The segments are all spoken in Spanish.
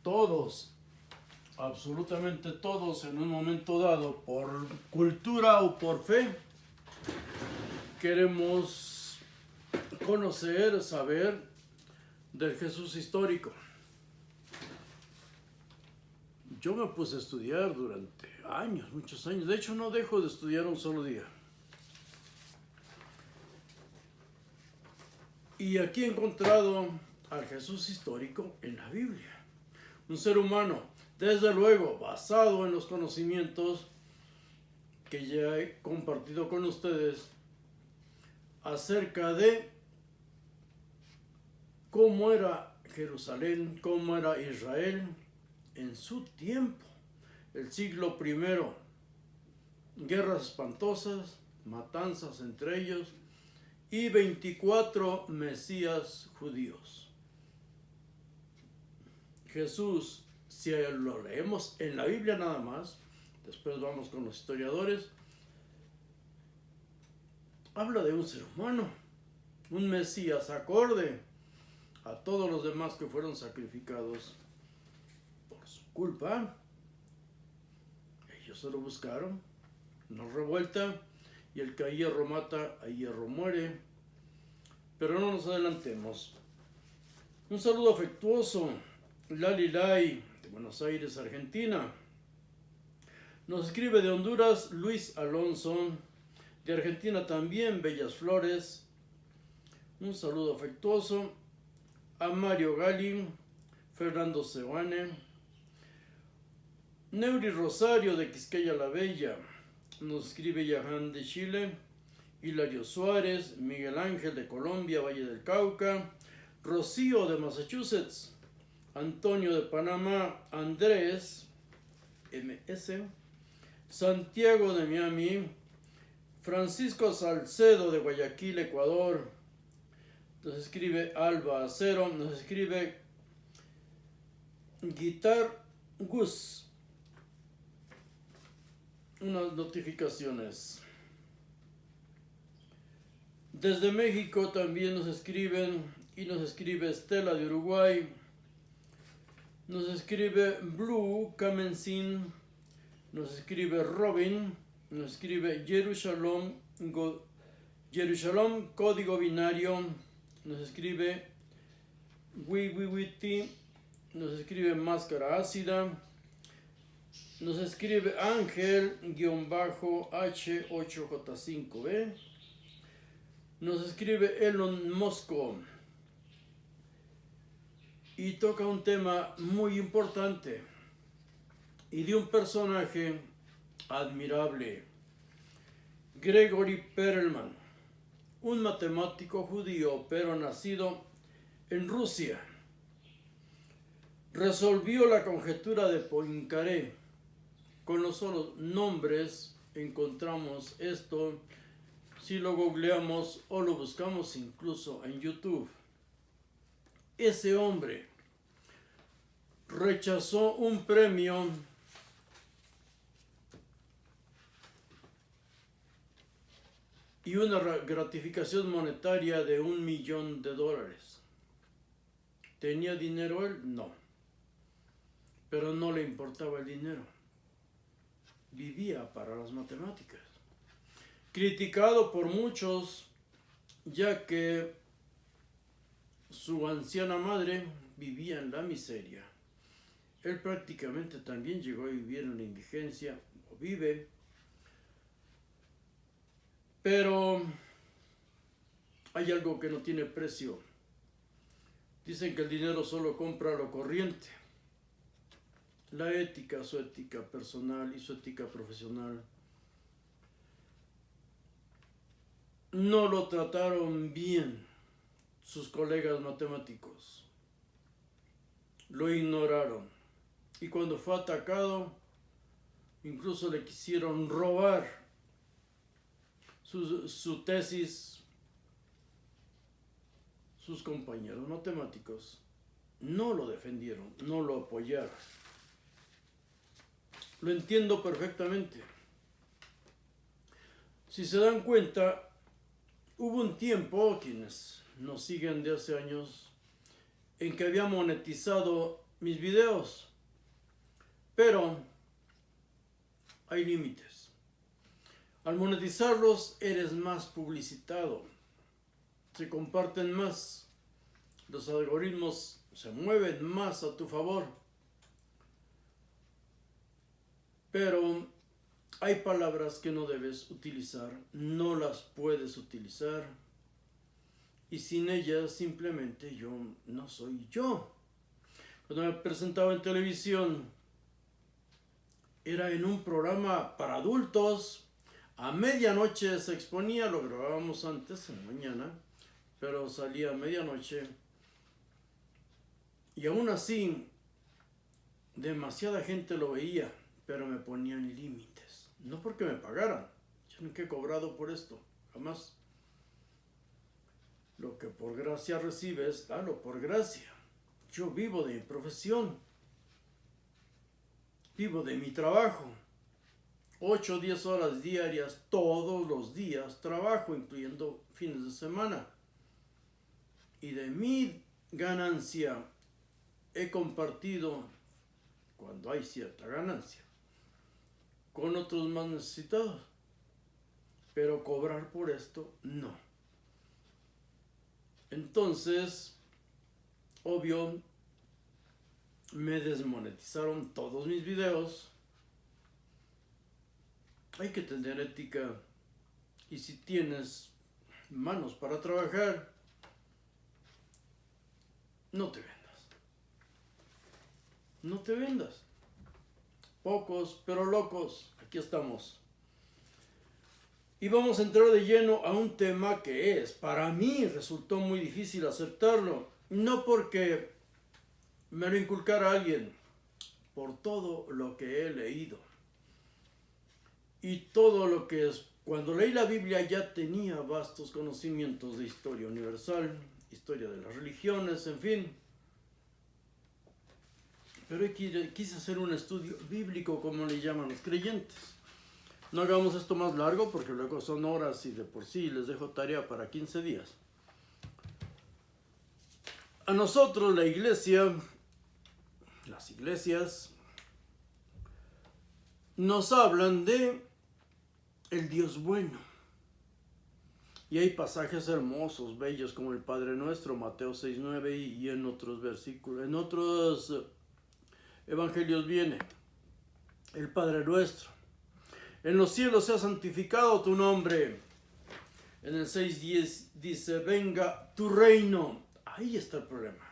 Todos, absolutamente todos, en un momento dado, por cultura o por fe, queremos conocer, saber del Jesús histórico. Yo me puse a estudiar durante años, muchos años. De hecho, no dejo de estudiar un solo día. Y aquí he encontrado al Jesús histórico en la Biblia. Un ser humano, desde luego, basado en los conocimientos que ya he compartido con ustedes acerca de cómo era Jerusalén, cómo era Israel en su tiempo, el siglo primero, guerras espantosas, matanzas entre ellos y 24 mesías judíos. Jesús, si lo leemos en la Biblia nada más, después vamos con los historiadores, habla de un ser humano, un mesías acorde a todos los demás que fueron sacrificados por su culpa. Ellos se lo buscaron, no revuelta, y el que a hierro mata, a hierro muere. Pero no nos adelantemos. Un saludo afectuoso, Lali Lai, de Buenos Aires, Argentina. Nos escribe de Honduras Luis Alonso, de Argentina también Bellas Flores. Un saludo afectuoso a Mario Galin, Fernando Seoane, Neuri Rosario de Quisqueya la Bella. Nos escribe Yahan de Chile, Hilario Suárez, Miguel Ángel de Colombia, Valle del Cauca, Rocío de Massachusetts, Antonio de Panamá, Andrés MS, Santiago de Miami, Francisco Salcedo de Guayaquil, Ecuador. Nos escribe Alba Acero, nos escribe Guitar Gus. Unas notificaciones. Desde México también nos escriben, y nos escribe Estela de Uruguay, nos escribe Blue Kamensin, nos escribe Robin, nos escribe Jerusalén, código binario, nos escribe Wiwiwiti, nos escribe Máscara Ácida, nos escribe Ángel-H8J5B, nos escribe Elon Musk y toca un tema muy importante y de un personaje admirable, Gregory Perelman, un matemático judío pero nacido en Rusia. Resolvió la conjetura de Poincaré. Con los solos nombres encontramos esto si lo googleamos o lo buscamos incluso en YouTube. Ese hombre rechazó un premio y una gratificación monetaria de $1 millón. ¿Tenía dinero él? No. Pero no le importaba el dinero. Vivía para las matemáticas. Criticado por muchos, ya que su anciana madre vivía en la miseria. Él prácticamente también llegó a vivir en la indigencia, o vive. Pero hay algo que no tiene precio. Dicen que el dinero solo compra lo corriente. La ética, su ética personal y su ética profesional, no lo trataron bien sus colegas matemáticos. Lo ignoraron. Y cuando fue atacado, incluso le quisieron robar su tesis. Sus compañeros matemáticos no lo defendieron, no lo apoyaron. Lo entiendo perfectamente. Si se dan cuenta, hubo un tiempo, quienes nos siguen de hace años, en que había monetizado mis videos, pero hay límites. Al monetizarlos eres más publicitado, se comparten más, los algoritmos se mueven más a tu favor. Pero hay palabras que no debes utilizar, no las puedes utilizar, y sin ellas simplemente yo no soy yo. Cuando me presentaba en televisión, era en un programa para adultos, a medianoche se exponía, lo grabábamos antes, en la mañana, pero salía a medianoche, y aún así, demasiada gente lo veía, pero me ponían límites, no porque me pagaran, yo nunca he cobrado por esto, jamás. Lo que por gracia recibes, dalo por gracia. Yo vivo de mi profesión, vivo de mi trabajo, 8 o 10 horas diarias, todos los días trabajo, incluyendo fines de semana, y de mi ganancia he compartido, cuando hay cierta ganancia, con otros más necesitados, pero cobrar por esto, no. Entonces, obvio, me desmonetizaron todos mis videos. Hay que tener ética, y si tienes manos para trabajar, no te vendas. No te vendas. Pocos, pero locos, aquí estamos. Y vamos a entrar de lleno a un tema que para mí resultó muy difícil aceptarlo. No porque me lo inculcara alguien, por todo lo que he leído. Y todo lo que es, cuando leí la Biblia ya tenía vastos conocimientos de historia universal, historia de las religiones, en fin. Pero quise hacer un estudio bíblico, como le llaman los creyentes. No hagamos esto más largo porque luego son horas y de por sí les dejo tarea para 15 días. A nosotros la iglesia, las iglesias, nos hablan de el Dios bueno. Y hay pasajes hermosos, bellos, como el Padre Nuestro, Mateo 6:9, y en otros versículos, en otros evangelios viene el Padre Nuestro. En los cielos sea santificado tu nombre. En el 6:10 dice, venga tu reino. Ahí está el problema.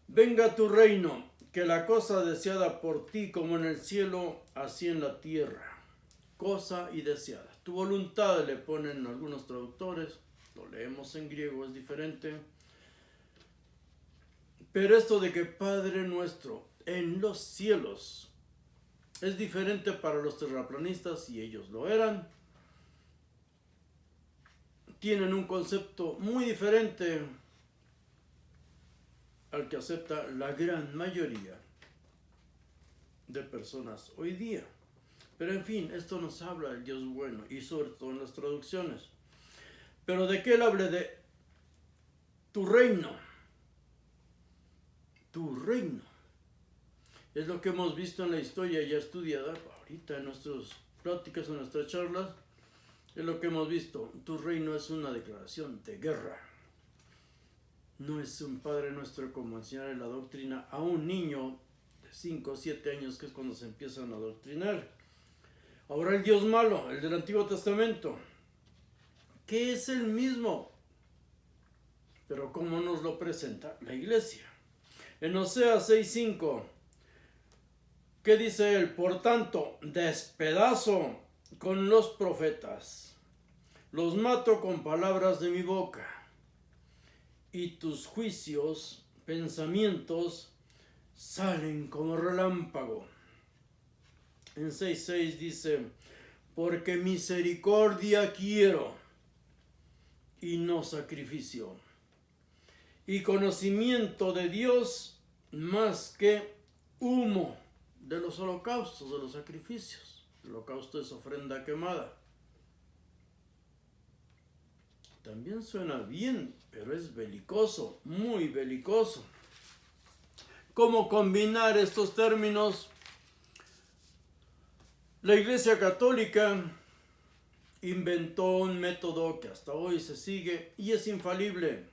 Venga tu reino, que la cosa deseada por ti como en el cielo, así en la tierra. Cosa y deseada. Tu voluntad le ponen algunos traductores. Lo leemos en griego, es diferente. Pero esto de que Padre Nuestro en los cielos es diferente para los terraplanistas, y ellos lo eran. Tienen un concepto muy diferente al que acepta la gran mayoría de personas hoy día. Pero en fin, esto nos habla del Dios bueno, y sobre todo en las traducciones. Pero de que él hable de tu reino. Tu reino. Es lo que hemos visto en la historia ya estudiada ahorita en nuestras pláticas, en nuestras charlas. Es lo que hemos visto. Tu reino es una declaración de guerra. No es un Padre Nuestro como enseñar en la doctrina a un niño de 5 o 7 años, que es cuando se empiezan a adoctrinar. Ahora el Dios malo, el del Antiguo Testamento, que es el mismo, pero como nos lo presenta la iglesia. En Oseas 6:5, ¿qué dice él? Por tanto, despedazo con los profetas, los mato con palabras de mi boca, y tus juicios, pensamientos, salen como relámpago. En 6:6 dice, porque misericordia quiero, y no sacrificio, y conocimiento de Dios más que humo de los holocaustos, de los sacrificios. El holocausto es ofrenda quemada. También suena bien, pero es belicoso, muy belicoso. cómo combinar estos términos. La Iglesia Católica inventó un método que hasta hoy se sigue y es infalible.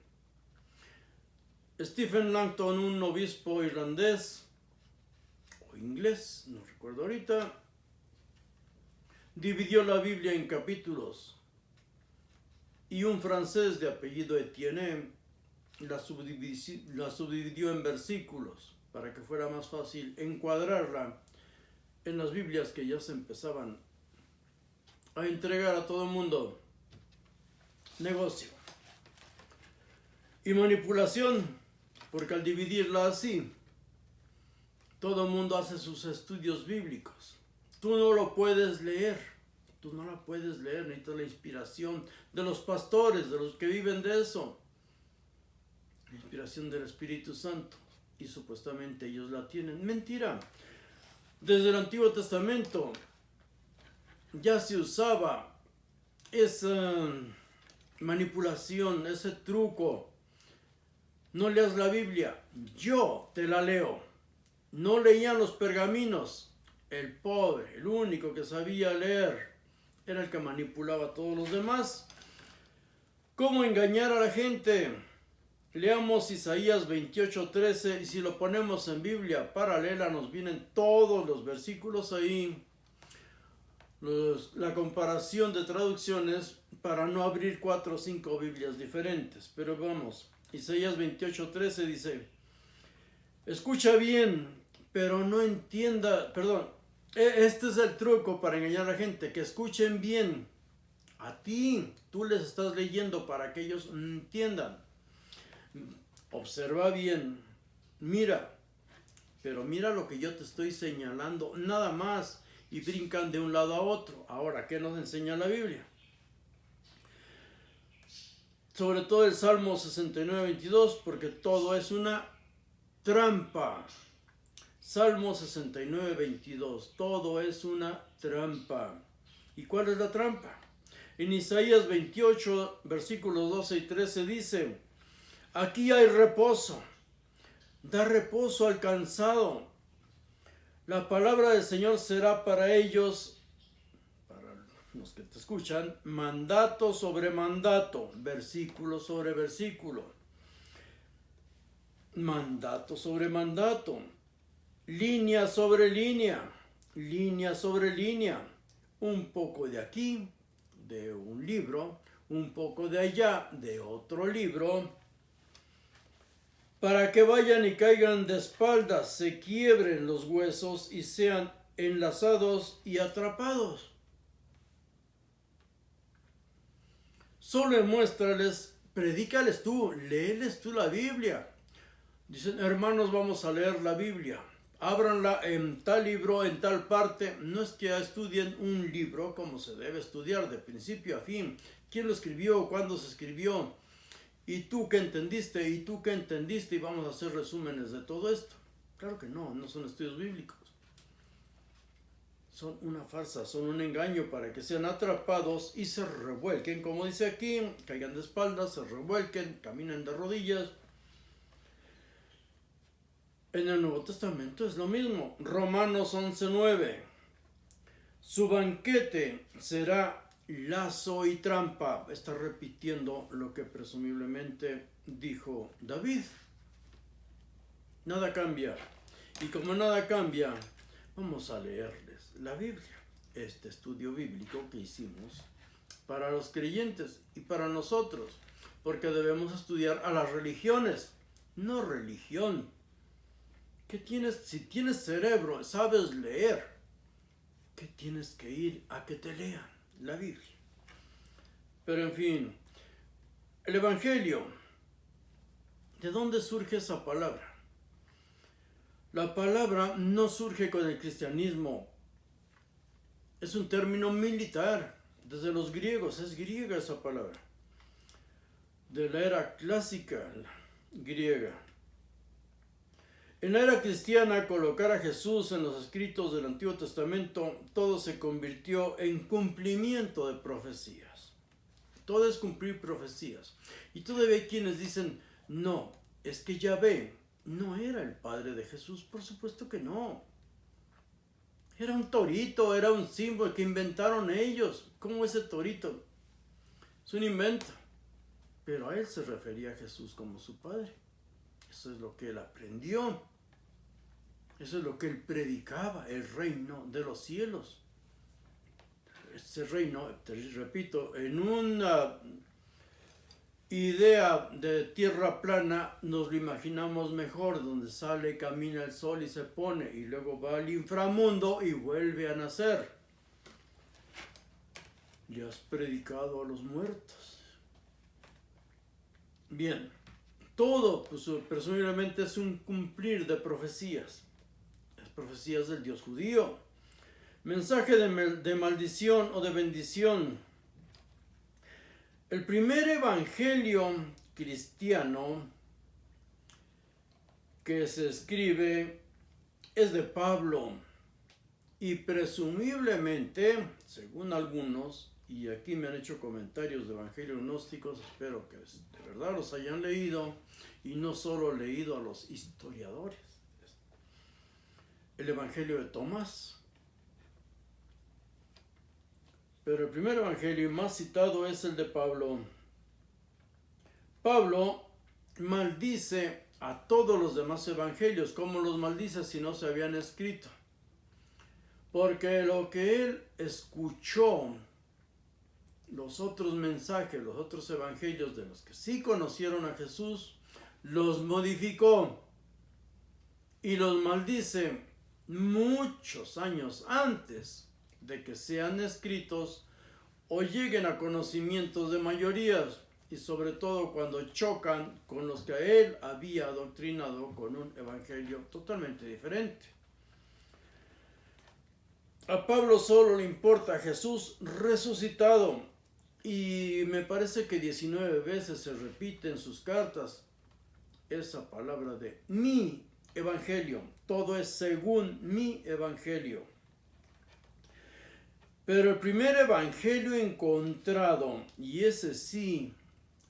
Stephen Langton, un obispo irlandés o inglés, no recuerdo ahorita, dividió la Biblia en capítulos, y un francés de apellido Etienne la subdividió en versículos para que fuera más fácil encuadrarla en las Biblias que ya se empezaban a entregar a todo el mundo. Negocio y manipulación, porque al dividirla así, todo el mundo hace sus estudios bíblicos. Tú no lo puedes leer, tú no la puedes leer, necesitas la inspiración de los pastores, de los que viven de eso, la inspiración del Espíritu Santo, y supuestamente ellos la tienen. Mentira. Desde el Antiguo Testamento ya se usaba esa manipulación, ese truco. No leas la Biblia, yo te la leo. No leían los pergaminos. El pobre, el único que sabía leer, era el que manipulaba a todos los demás. ¿Cómo engañar a la gente? Leamos Isaías 28:13, y si lo ponemos en Biblia paralela nos vienen todos los versículos ahí. La comparación de traducciones para no abrir 4 o 5 Biblias diferentes. Pero vamos, Isaías 28:13 dice: escucha bien, pero no entienda, este es el truco para engañar a la gente, que escuchen bien. A ti, tú les estás leyendo para que ellos entiendan. Observa bien, mira, pero mira lo que yo te estoy señalando, nada más, y brincan de un lado a otro. Ahora, ¿qué nos enseña la Biblia? Sobre todo el Salmo 69:22, porque todo es una trampa. Salmo 69:22, todo es una trampa. ¿Y cuál es la trampa? En Isaías 28, versículos 12 y 13 dice: aquí hay reposo, da reposo al cansado. La palabra del Señor será para ellos, para los que te escuchan, mandato sobre mandato, versículo sobre versículo. Mandato sobre mandato, línea sobre línea, línea sobre línea. Un poco de aquí, de un libro, un poco de allá, de otro libro, para que vayan y caigan de espaldas, se quiebren los huesos y sean enlazados y atrapados. Solo muéstrales, predícales tú, léeles tú la Biblia. Dicen: hermanos, vamos a leer la Biblia. Ábranla en tal libro, en tal parte. No es que estudien un libro como se debe estudiar de principio a fin. ¿Quién lo escribió? ¿Cuándo se escribió? ¿Y tú qué entendiste? ¿Y tú qué entendiste? Y vamos a hacer resúmenes de todo esto. Claro que no, no son estudios bíblicos. Son una farsa, son un engaño para que sean atrapados y se revuelquen. Como dice aquí, caigan de espaldas, se revuelquen, caminen de rodillas. En el Nuevo Testamento es lo mismo. Romanos 11:9. Su banquete será lazo y trampa. Está repitiendo lo que presumiblemente dijo David. Nada cambia. Y como nada cambia, vamos a leerles la Biblia. Este estudio bíblico que hicimos para los creyentes y para nosotros. Porque debemos estudiar a las religiones, no religión. ¿Qué tienes? Si tienes cerebro, sabes leer, ¿qué tienes que ir a que te lean? La Biblia. Pero en fin, el Evangelio, ¿de dónde surge esa palabra? La palabra no surge con el cristianismo. Es un término militar, desde los griegos, es griega esa palabra. De la era clásica griega. En la era cristiana, colocar a Jesús en los escritos del Antiguo Testamento, todo se convirtió en cumplimiento de profecías. Todo es cumplir profecías. Y todavía hay quienes dicen: no, es que Yahvé no era el padre de Jesús, por supuesto que no. Era un torito, era un símbolo que inventaron ellos. ¿Cómo ese torito? Es un invento. Pero a él se refería a Jesús como su padre. Eso es lo que él aprendió. Eso es lo que él predicaba, el reino de los cielos. Ese reino, te repito, en una idea de tierra plana nos lo imaginamos mejor, donde sale, camina el sol y se pone, y luego va al inframundo y vuelve a nacer. Le has predicado a los muertos. Bien, todo pues, presumiblemente es un cumplir de profecías. Las profecías del Dios judío. Mensaje de maldición o de bendición. El primer evangelio cristiano que se escribe es de Pablo y presumiblemente, según algunos, y aquí me han hecho comentarios de evangelios gnósticos, espero que de verdad los hayan leído y no solo leído a los historiadores. El evangelio de Tomás. Pero el primer evangelio más citado es el de Pablo. Pablo maldice a todos los demás evangelios. ¿Cómo los maldice si no se habían escrito? Porque lo que él escuchó, los otros mensajes, los otros evangelios de los que sí conocieron a Jesús, los modificó y los maldice muchos años antes de que sean escritos o lleguen a conocimientos de mayorías, y sobre todo cuando chocan con los que él había adoctrinado con un evangelio totalmente diferente. A Pablo solo le importa Jesús resucitado, y me parece que 19 veces se repite en sus cartas esa palabra de mi evangelio. Todo es según mi evangelio. Pero el primer evangelio encontrado, y ese sí,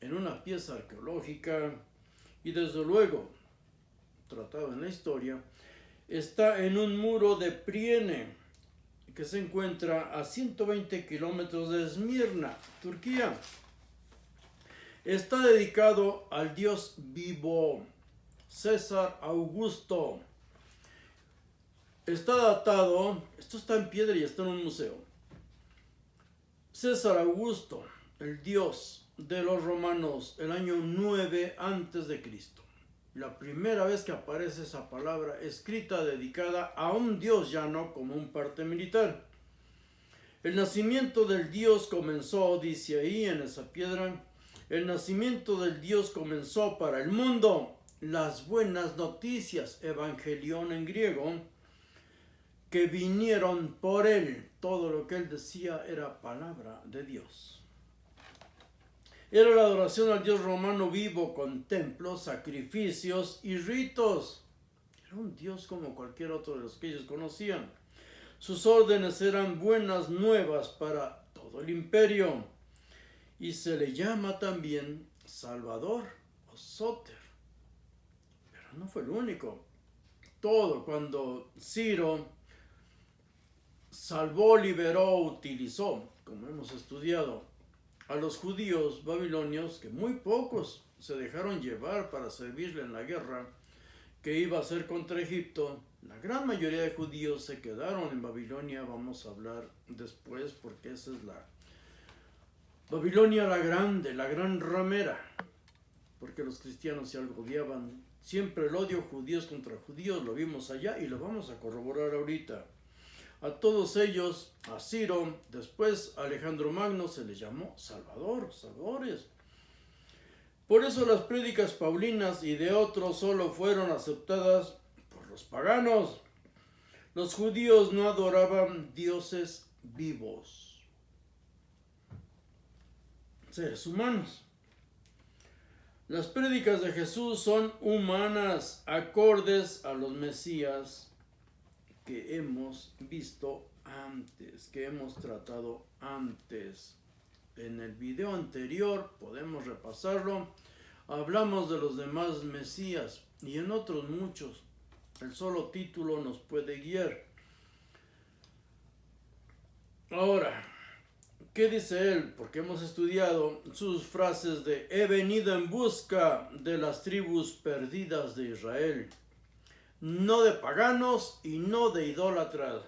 en una pieza arqueológica, y desde luego tratado en la historia, está en un muro de Priene, que se encuentra a 120 kilómetros de Esmirna, Turquía. Está dedicado al dios vivo, César Augusto. Está datado, esto está en piedra y está en un museo. César Augusto, el dios de los romanos, el año 9 antes de Cristo. La primera vez que aparece esa palabra escrita dedicada a un dios, ya no como un parte militar. El nacimiento del dios comenzó, dice ahí en esa piedra, el nacimiento del dios comenzó para el mundo. Las buenas noticias, evangelión en griego, que vinieron por él. Todo lo que él decía era palabra de Dios. Era la adoración al Dios romano vivo con templos, sacrificios y ritos. Era un Dios como cualquier otro de los que ellos conocían. Sus órdenes eran buenas nuevas para todo el imperio. Y se le llama también Salvador o Sóter. Pero no fue el único. Todo cuando Ciro salvó, liberó, utilizó, como hemos estudiado, a los judíos babilonios, que muy pocos se dejaron llevar para servirle en la guerra que iba a hacer contra Egipto. La gran mayoría de judíos se quedaron en Babilonia. Vamos a hablar después porque esa es la Babilonia la grande, la gran ramera, porque los cristianos se odiaban siempre el odio judíos contra judíos. Lo vimos allá y lo vamos a corroborar ahorita. A todos ellos, a Ciro, después a Alejandro Magno se les llamó salvadores. Por eso las prédicas paulinas y de otros solo fueron aceptadas por los paganos. Los judíos no adoraban dioses vivos, seres humanos. Las prédicas de Jesús son humanas, acordes a los Mesías que hemos visto antes, que hemos tratado antes. En el video anterior, podemos repasarlo, Hablamos de los demás Mesías y en otros muchos. El solo título nos puede guiar. Ahora, ¿qué dice él? Porque hemos estudiado sus frases de he venido en busca de las tribus perdidas de Israel, no de paganos y no de idólatras.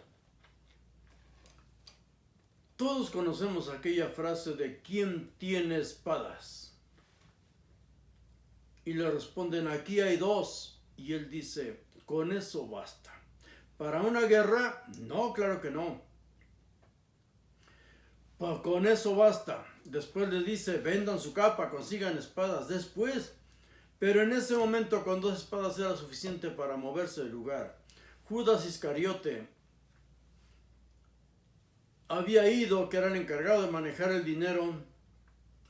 Todos conocemos aquella frase de ¿quién tiene espadas? Y le responden, aquí hay dos. Y él dice, con eso basta. ¿Para una guerra? No, claro que no. Pues con eso basta. Después les dice, vendan su capa, consigan espadas. Después, pero en ese momento con 2 espadas era suficiente para moverse del lugar. Judas Iscariote había ido, que era el encargado de manejar el dinero,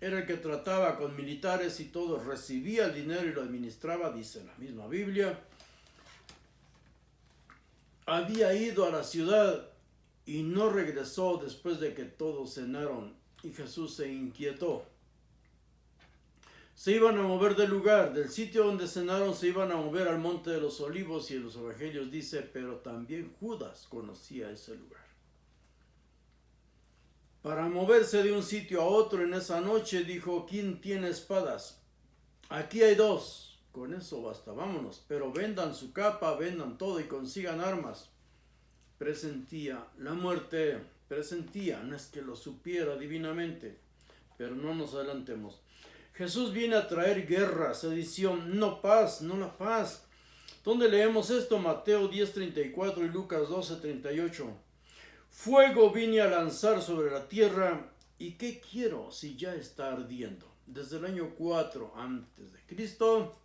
era el que trataba con militares y todo, recibía el dinero y lo administraba, dice la misma Biblia. Había ido a la ciudad y no regresó después de que todos cenaron, y Jesús se inquietó. Se iban a mover del lugar, del sitio donde cenaron, se iban a mover al Monte de los Olivos, y en los evangelios dice, pero también Judas conocía ese lugar. Para moverse de un sitio a otro en esa noche, dijo, ¿quién tiene espadas? Aquí hay 2, con eso basta, vámonos, pero vendan su capa, vendan todo y consigan armas. Presentía la muerte, presentía, no es que lo supiera divinamente, pero no nos adelantemos. Jesús viene a traer guerra, sedición, no paz, no la paz. ¿Dónde leemos esto? Mateo 10:34 y Lucas 12:38. Fuego vine a lanzar sobre la tierra, ¿y qué quiero si ya está ardiendo? Desde el año 4 antes de Cristo,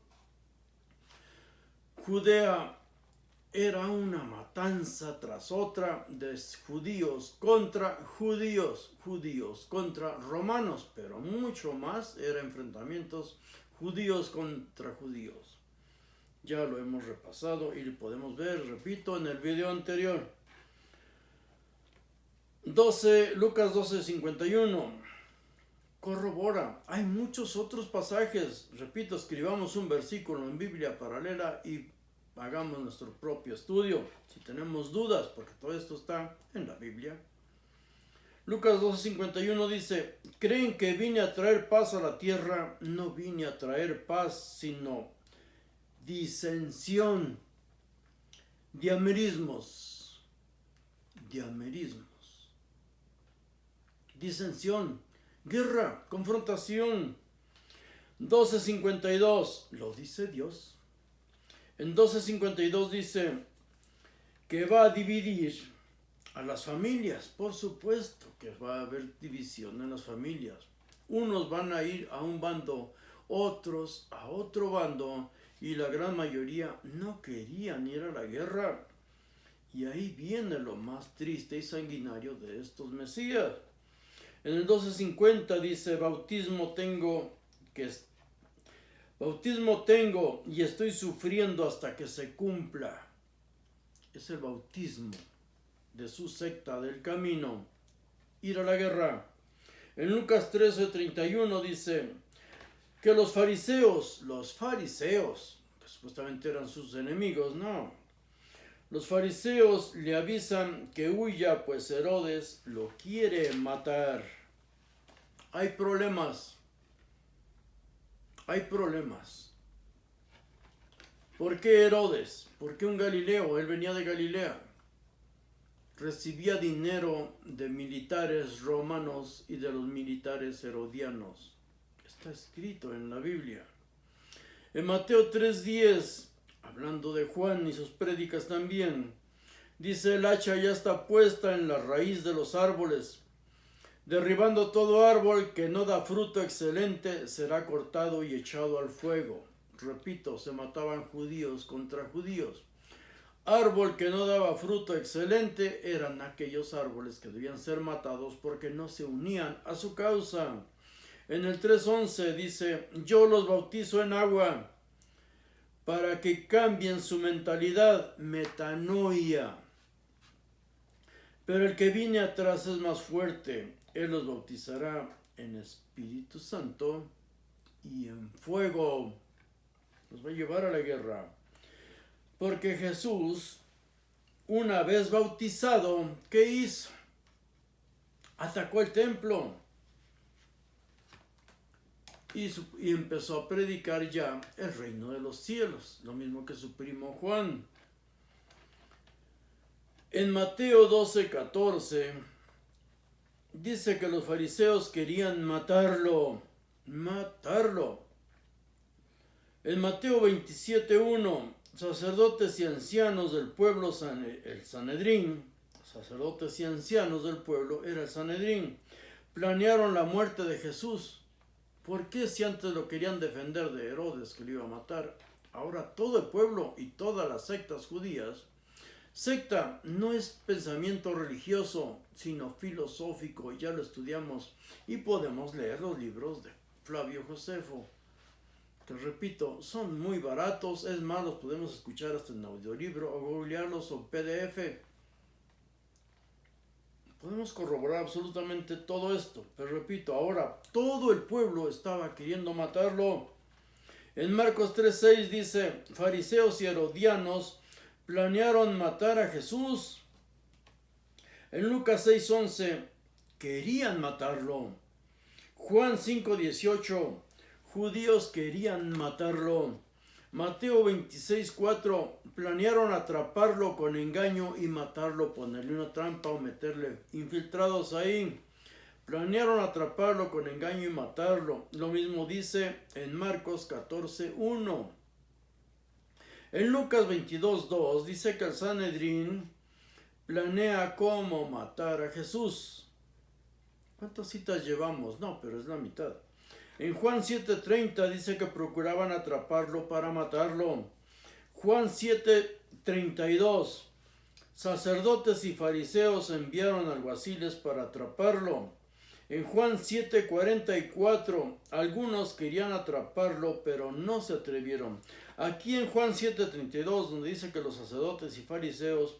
Judea era una matanza tras otra de judíos contra judíos, judíos contra romanos, pero mucho más eran enfrentamientos judíos contra judíos. Ya lo hemos repasado y lo podemos ver, repito, en el video anterior. Lucas 12:51 corrobora. Hay muchos otros pasajes. Repito, escribamos un versículo en Biblia paralela y hagamos nuestro propio estudio. Si tenemos dudas, porque todo esto está en la Biblia. Lucas 12:51 dice, ¿creen que vine a traer paz a la tierra? No vine a traer paz, sino disensión, diamerismos, disensión, guerra, confrontación. 12:52, lo dice Dios. En 12:52 dice que va a dividir a las familias. Por supuesto que va a haber división en las familias. Unos van a ir a un bando, otros a otro bando, y la gran mayoría no querían ir a la guerra. Y ahí viene lo más triste y sanguinario de estos Mesías. En el 12:50 dice, bautismo tengo y estoy sufriendo hasta que se cumpla. Es el bautismo de su secta del camino, ir a la guerra. En Lucas 13:31 dice que los fariseos, que supuestamente eran sus enemigos, no. Los fariseos le avisan que huya, pues Herodes lo quiere matar. Hay problemas. ¿Por qué Herodes? ¿Por qué un Galileo? Él venía de Galilea. Recibía dinero de militares romanos y de los militares herodianos. Está escrito en la Biblia. En Mateo 3:10, hablando de Juan y sus prédicas también, dice, el hacha ya está puesta en la raíz de los árboles. Derribando todo árbol que no da fruto excelente será cortado y echado al fuego. Repito, se mataban judíos contra judíos. Árbol que no daba fruto excelente eran aquellos árboles que debían ser matados porque no se unían a su causa. En el 3:11 dice, yo los bautizo en agua para que cambien su mentalidad, metanoia. Pero el que viene atrás es más fuerte. Él los bautizará en Espíritu Santo y en fuego. Los va a llevar a la guerra. Porque Jesús, una vez bautizado, ¿qué hizo? Atacó el templo. Y empezó a predicar ya el reino de los cielos. Lo mismo que su primo Juan. En Mateo 12:14 dice que los fariseos querían matarlo. En Mateo 27:1, sacerdotes y ancianos del pueblo, el Sanedrín, sacerdotes y ancianos del pueblo, era el Sanedrín, planearon la muerte de Jesús. ¿Por qué si antes lo querían defender de Herodes que lo iba a matar? Ahora todo el pueblo y todas las sectas judías. Secta no es pensamiento religioso, sino filosófico, ya lo estudiamos y podemos leer los libros de Flavio Josefo, que repito, son muy baratos, es más, los podemos escuchar hasta en audiolibro o googlearlos o PDF. Podemos corroborar absolutamente todo esto, pero repito, ahora todo el pueblo estaba queriendo matarlo. En Marcos 3:6 dice, fariseos y herodianos planearon matar a Jesús. En Lucas 6:11 querían matarlo. Juan 5:18 judíos querían matarlo. Mateo 26:4 planearon atraparlo con engaño y matarlo, ponerle una trampa o meterle infiltrados ahí. Planearon atraparlo con engaño y matarlo. Lo mismo dice en Marcos 14:1. En Lucas 22:2 dice que el Sanedrín planea cómo matar a Jesús. ¿Cuántas citas llevamos? No, pero es la mitad. En Juan 7:30 dice que procuraban atraparlo para matarlo. Juan 7:32 sacerdotes y fariseos enviaron alguaciles para atraparlo. En Juan 7:44 algunos querían atraparlo pero no se atrevieron. Aquí en Juan 7:32 donde dice que los sacerdotes y fariseos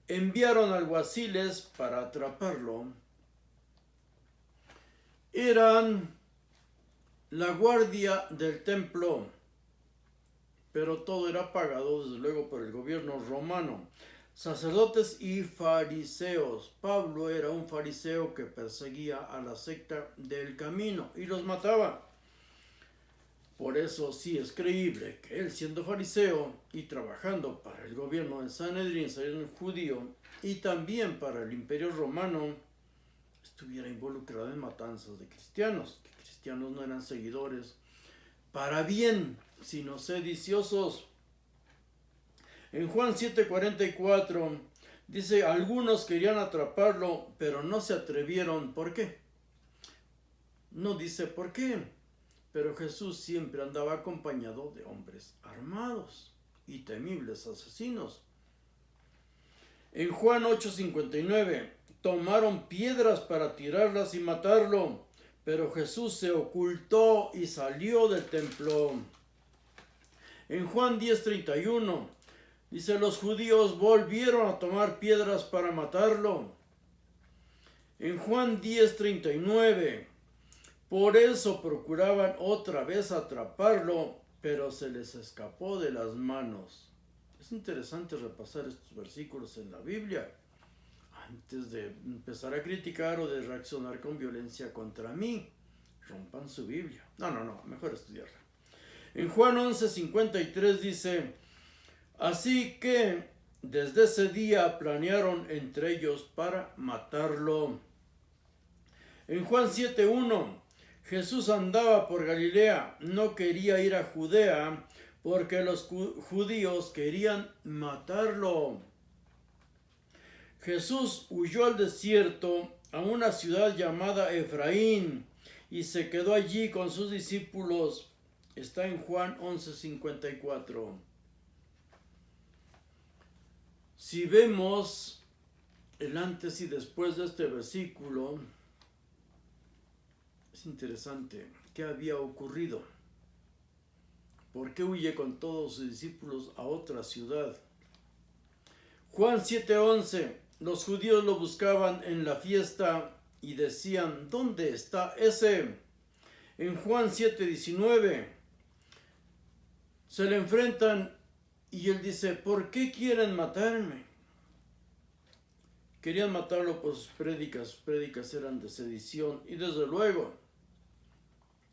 enviaron alguaciles para atraparlo, eran la guardia del templo, pero todo era pagado desde luego por el gobierno romano. Sacerdotes y fariseos. Pablo era un fariseo que perseguía a la secta del camino y los mataba. Por eso sí es creíble que él, siendo fariseo y trabajando para el gobierno de Sanedrín, judío, y también para el imperio romano, estuviera involucrado en matanzas de cristianos, que cristianos no eran seguidores para bien, sino sediciosos. En Juan 7:44 dice, algunos querían atraparlo, pero no se atrevieron. ¿Por qué? No dice por qué, pero Jesús siempre andaba acompañado de hombres armados y temibles asesinos. En Juan 8:59, tomaron piedras para tirarlas y matarlo, pero Jesús se ocultó y salió del templo. En Juan 10:31, dice, los judíos volvieron a tomar piedras para matarlo. En Juan 10:39, por eso procuraban otra vez atraparlo, pero se les escapó de las manos. Es interesante repasar estos versículos en la Biblia antes de empezar a criticar o de reaccionar con violencia contra mí. Rompan su Biblia. No, mejor estudiarla. En Juan 11:53 dice, así que desde ese día planearon entre ellos para matarlo. En Juan 7:1, Jesús andaba por Galilea, no quería ir a Judea porque los judíos querían matarlo. Jesús huyó al desierto a una ciudad llamada Efraín y se quedó allí con sus discípulos. Está en Juan 11:54. Si vemos el antes y después de este versículo, es interesante. ¿Qué había ocurrido? ¿Por qué huye con todos sus discípulos a otra ciudad? Juan 7:11. Los judíos lo buscaban en la fiesta y decían, ¿dónde está ese? En Juan 7:19 se le enfrentan y él dice, ¿por qué quieren matarme? Querían matarlo por sus prédicas eran de sedición y desde luego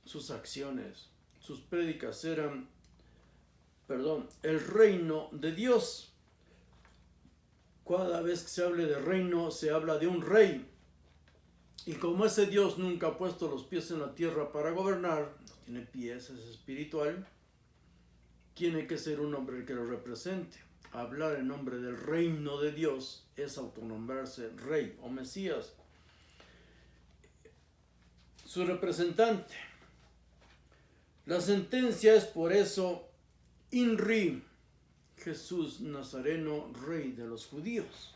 sus acciones, sus prédicas eran, el reino de Dios. Cada vez que se hable de reino se habla de un rey. Y como ese Dios nunca ha puesto los pies en la tierra para gobernar, no tiene pies, es espiritual, tiene que ser un hombre que lo represente. Hablar en nombre del reino de Dios es autonombrarse rey o Mesías. Su representante. La sentencia es por eso, INRI, Jesús Nazareno, rey de los judíos.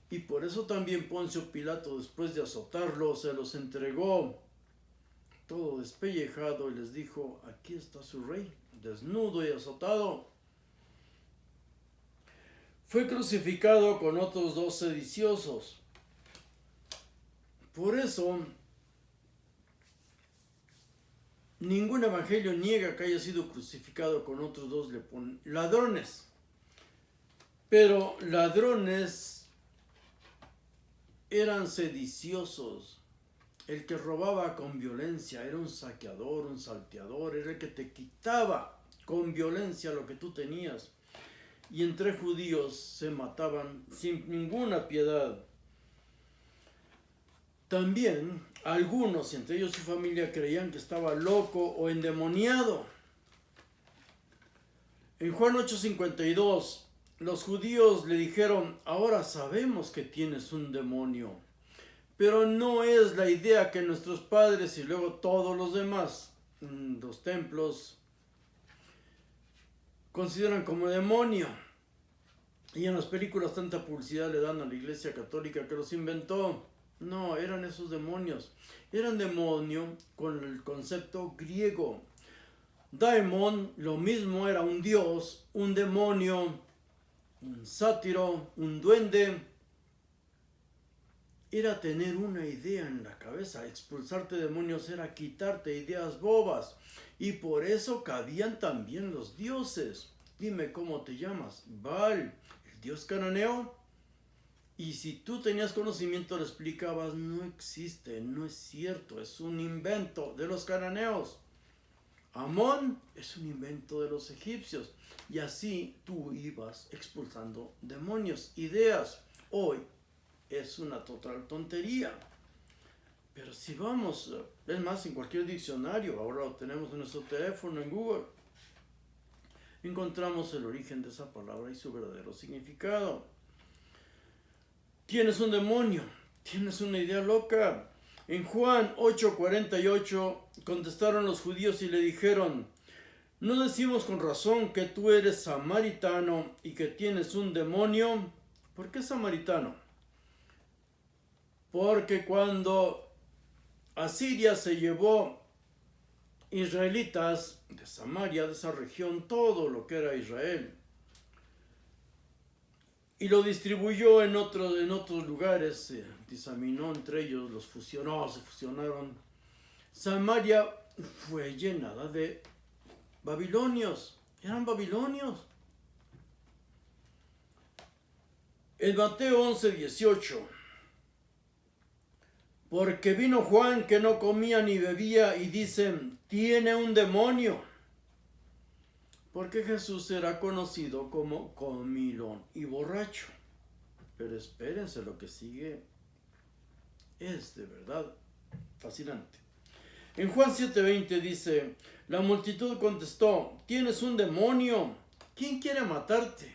Y por eso también Poncio Pilato, después de azotarlo, se los entregó todo despellejado y les dijo, aquí está su rey, desnudo y azotado. Fue crucificado con otros 2 sediciosos. Por eso, ningún evangelio niega que haya sido crucificado con otros 2 ladrones. Pero ladrones eran sediciosos. El que robaba con violencia era un saqueador, un salteador, era el que te quitaba con violencia lo que tú tenías. Y entre judíos se mataban sin ninguna piedad. También algunos, entre ellos su familia, creían que estaba loco o endemoniado. En Juan 8:52, los judíos le dijeron, ahora sabemos que tienes un demonio, pero no es la idea que nuestros padres y luego todos los demás, los templos, consideran como demonio. Y en las películas tanta publicidad le dan a la Iglesia Católica que los inventó. No, eran esos demonios. Eran demonio con el concepto griego. Daemon, lo mismo, era un dios, un demonio, un sátiro, un duende. Era tener una idea en la cabeza. Expulsarte demonios era quitarte ideas bobas. Y por eso cabían también los dioses. Dime cómo te llamas. Baal, el dios cananeo. Y si tú tenías conocimiento le explicabas, no existe, no es cierto, es un invento de los cananeos. Amón es un invento de los egipcios. Y así tú ibas expulsando demonios, ideas. Hoy es una total tontería. Pero si vamos, es más, en cualquier diccionario, ahora lo tenemos en nuestro teléfono, en Google, encontramos el origen de esa palabra y su verdadero significado. Tienes un demonio, tienes una idea loca. En Juan 8:48 contestaron los judíos y le dijeron, ¿no decimos con razón que tú eres samaritano y que tienes un demonio? ¿Por qué samaritano? Porque cuando Asiria se llevó israelitas de Samaria, de esa región, todo lo que era Israel, y lo distribuyó en otros lugares, se diseminó entre ellos, los fusionó, se fusionaron. Samaria fue llenada de babilonios, eran babilonios. En Mateo 11:18, porque vino Juan que no comía ni bebía y dicen, tiene un demonio. Porque Jesús era conocido como comilón y borracho. Pero espérense, lo que sigue es de verdad fascinante. En Juan 7:20 dice, la multitud contestó, tienes un demonio, ¿quién quiere matarte?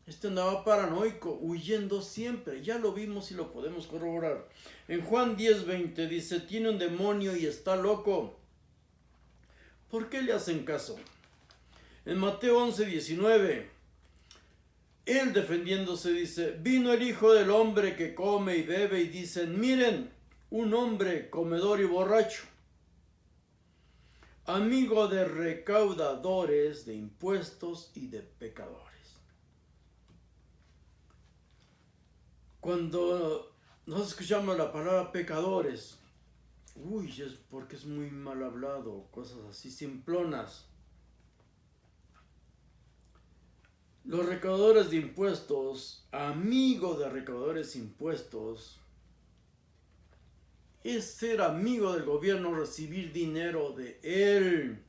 Este andaba paranoico, huyendo siempre, ya lo vimos y lo podemos corroborar. En Juan 10:20 dice, tiene un demonio y está loco. ¿Por qué le hacen caso? En Mateo 11:19, él defendiéndose dice, vino el Hijo del Hombre que come y bebe y dicen, miren, un hombre comedor y borracho, amigo de recaudadores de impuestos y de pecadores. Cuando nos escuchamos la palabra pecadores, uy, es porque es muy mal hablado, cosas así simplonas. Los recaudadores de impuestos, amigo de recaudadores de impuestos, es ser amigo del gobierno, recibir dinero de él.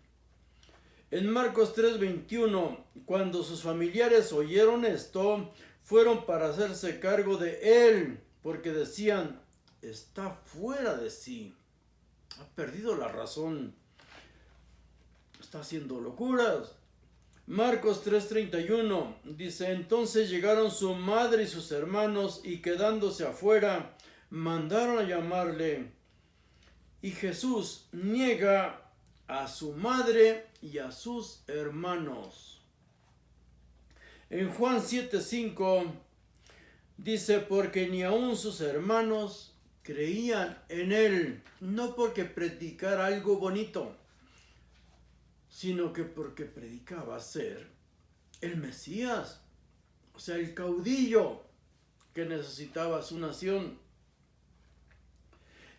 En Marcos 3:21, cuando sus familiares oyeron esto, fueron para hacerse cargo de él, porque decían, está fuera de sí, ha perdido la razón, está haciendo locuras. Marcos 3:31 dice, entonces llegaron su madre y sus hermanos y quedándose afuera, mandaron a llamarle. Y Jesús niega a su madre y a sus hermanos. En Juan 7:5 dice, porque ni aun sus hermanos creían en él, no porque predicara algo bonito, sino que porque predicaba ser el Mesías, o sea, el caudillo que necesitaba su nación.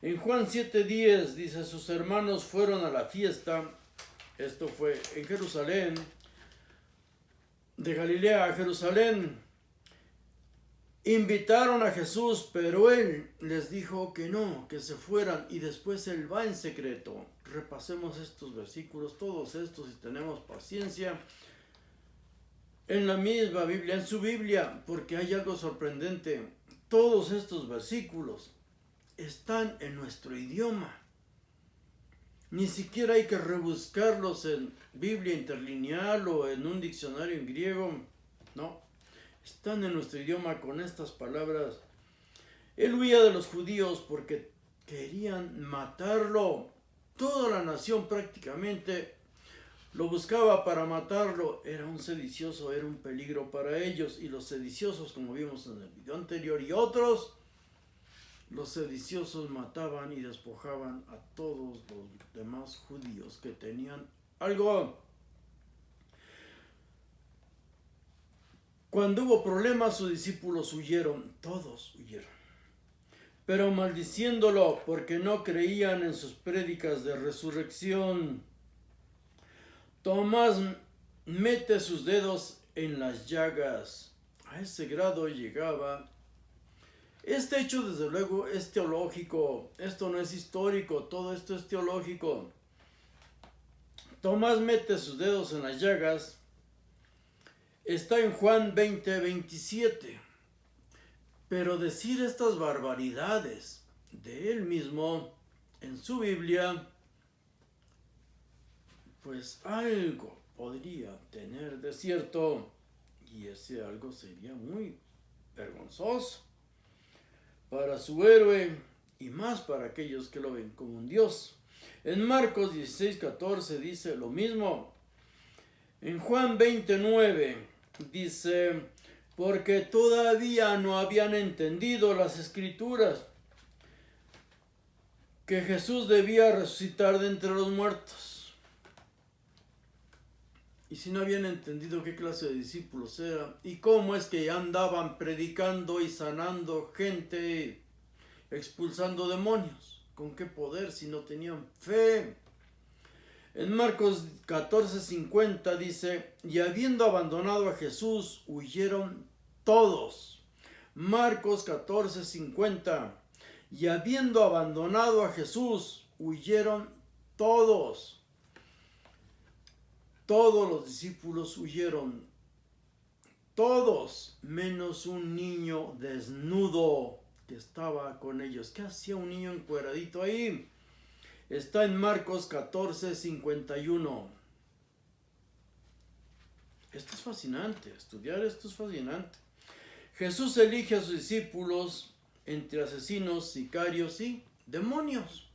En Juan 7:10 dice, sus hermanos fueron a la fiesta, esto fue en Jerusalén, de Galilea a Jerusalén, invitaron a Jesús, pero él les dijo que no, que se fueran y después él va en secreto. Repasemos estos versículos, todos estos, si tenemos paciencia, en la misma Biblia, en su Biblia, porque hay algo sorprendente. Todos estos versículos están en nuestro idioma. Ni siquiera hay que rebuscarlos en Biblia interlineal o en un diccionario en griego. No, están en nuestro idioma con estas palabras. Él huía de los judíos porque querían matarlo. Toda la nación prácticamente lo buscaba para matarlo. Era un sedicioso, era un peligro para ellos. Y los sediciosos, como vimos en el video anterior, y otros, los sediciosos mataban y despojaban a todos los demás judíos que tenían algo. Cuando hubo problemas, sus discípulos huyeron, todos huyeron, pero maldiciéndolo porque no creían en sus prédicas de resurrección. Tomás mete sus dedos en las llagas. A ese grado llegaba. Este hecho, desde luego, es teológico. Esto no es histórico, todo esto es teológico. Tomás mete sus dedos en las llagas. Está en Juan 20:27. Pero decir estas barbaridades de él mismo en su Biblia, pues algo podría tener de cierto, y ese algo sería muy vergonzoso para su héroe y más para aquellos que lo ven como un Dios. En Marcos 16:14 dice lo mismo. En Juan 20:9 dice, porque todavía no habían entendido las escrituras que Jesús debía resucitar de entre los muertos. Y si no habían entendido qué clase de discípulos eran y cómo es que andaban predicando y sanando gente, expulsando demonios, con qué poder si no tenían fe. En Marcos 14:50 dice, y habiendo abandonado a Jesús, huyeron todos. Marcos 14:50, y habiendo abandonado a Jesús, huyeron todos. Todos los discípulos huyeron, todos, menos un niño desnudo que estaba con ellos. ¿Qué hacía un niño encueradito ahí? Está en Marcos 14:51. Esto es fascinante, estudiar esto es fascinante. Jesús elige a sus discípulos entre asesinos, sicarios y demonios.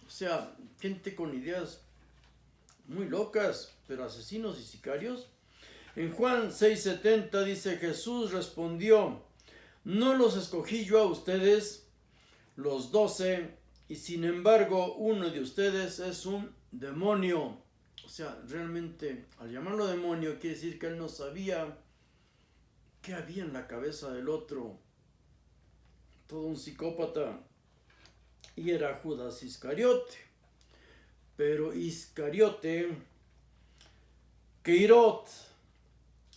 O sea, gente con ideas muy locas, pero asesinos y sicarios. En Juan 6:70 dice, Jesús respondió, ¿no los escogí yo a ustedes, los 12, y sin embargo uno de ustedes es un demonio? O sea, realmente al llamarlo demonio quiere decir que él no sabía qué había en la cabeza del otro. Todo un psicópata. y era Judas Iscariote. Pero Iscariote, Queirot,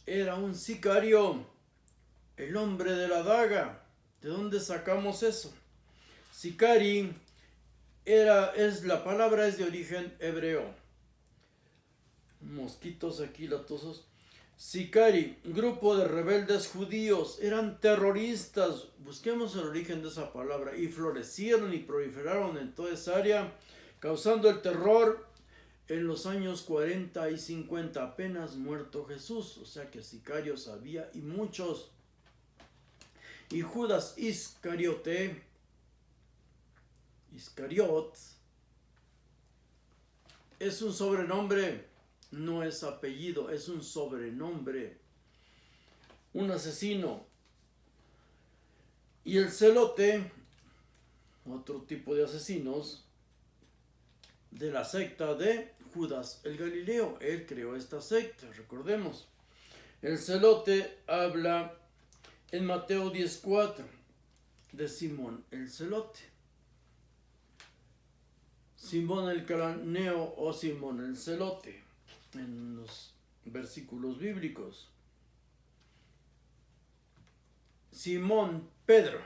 era un sicario, el hombre de la daga. ¿De dónde sacamos eso? Sicari la palabra es de origen hebreo. Mosquitos aquí latosos. Sicari, grupo de rebeldes judíos, eran terroristas. Busquemos el origen de esa palabra. Y florecieron y proliferaron en toda esa área, causando el terror en los años 40 y 50, apenas muerto Jesús. O sea que sicarios había y muchos. Y Judas Iscariote, Iscariot, es un sobrenombre, no es apellido, es un sobrenombre. Un asesino. Y el celote, otro tipo de asesinos, de la secta de Judas el Galileo. Él creó esta secta, recordemos. El celote habla en Mateo 10:4 de Simón el celote. Simón el cananeo o Simón el celote en los versículos bíblicos. Simón Pedro,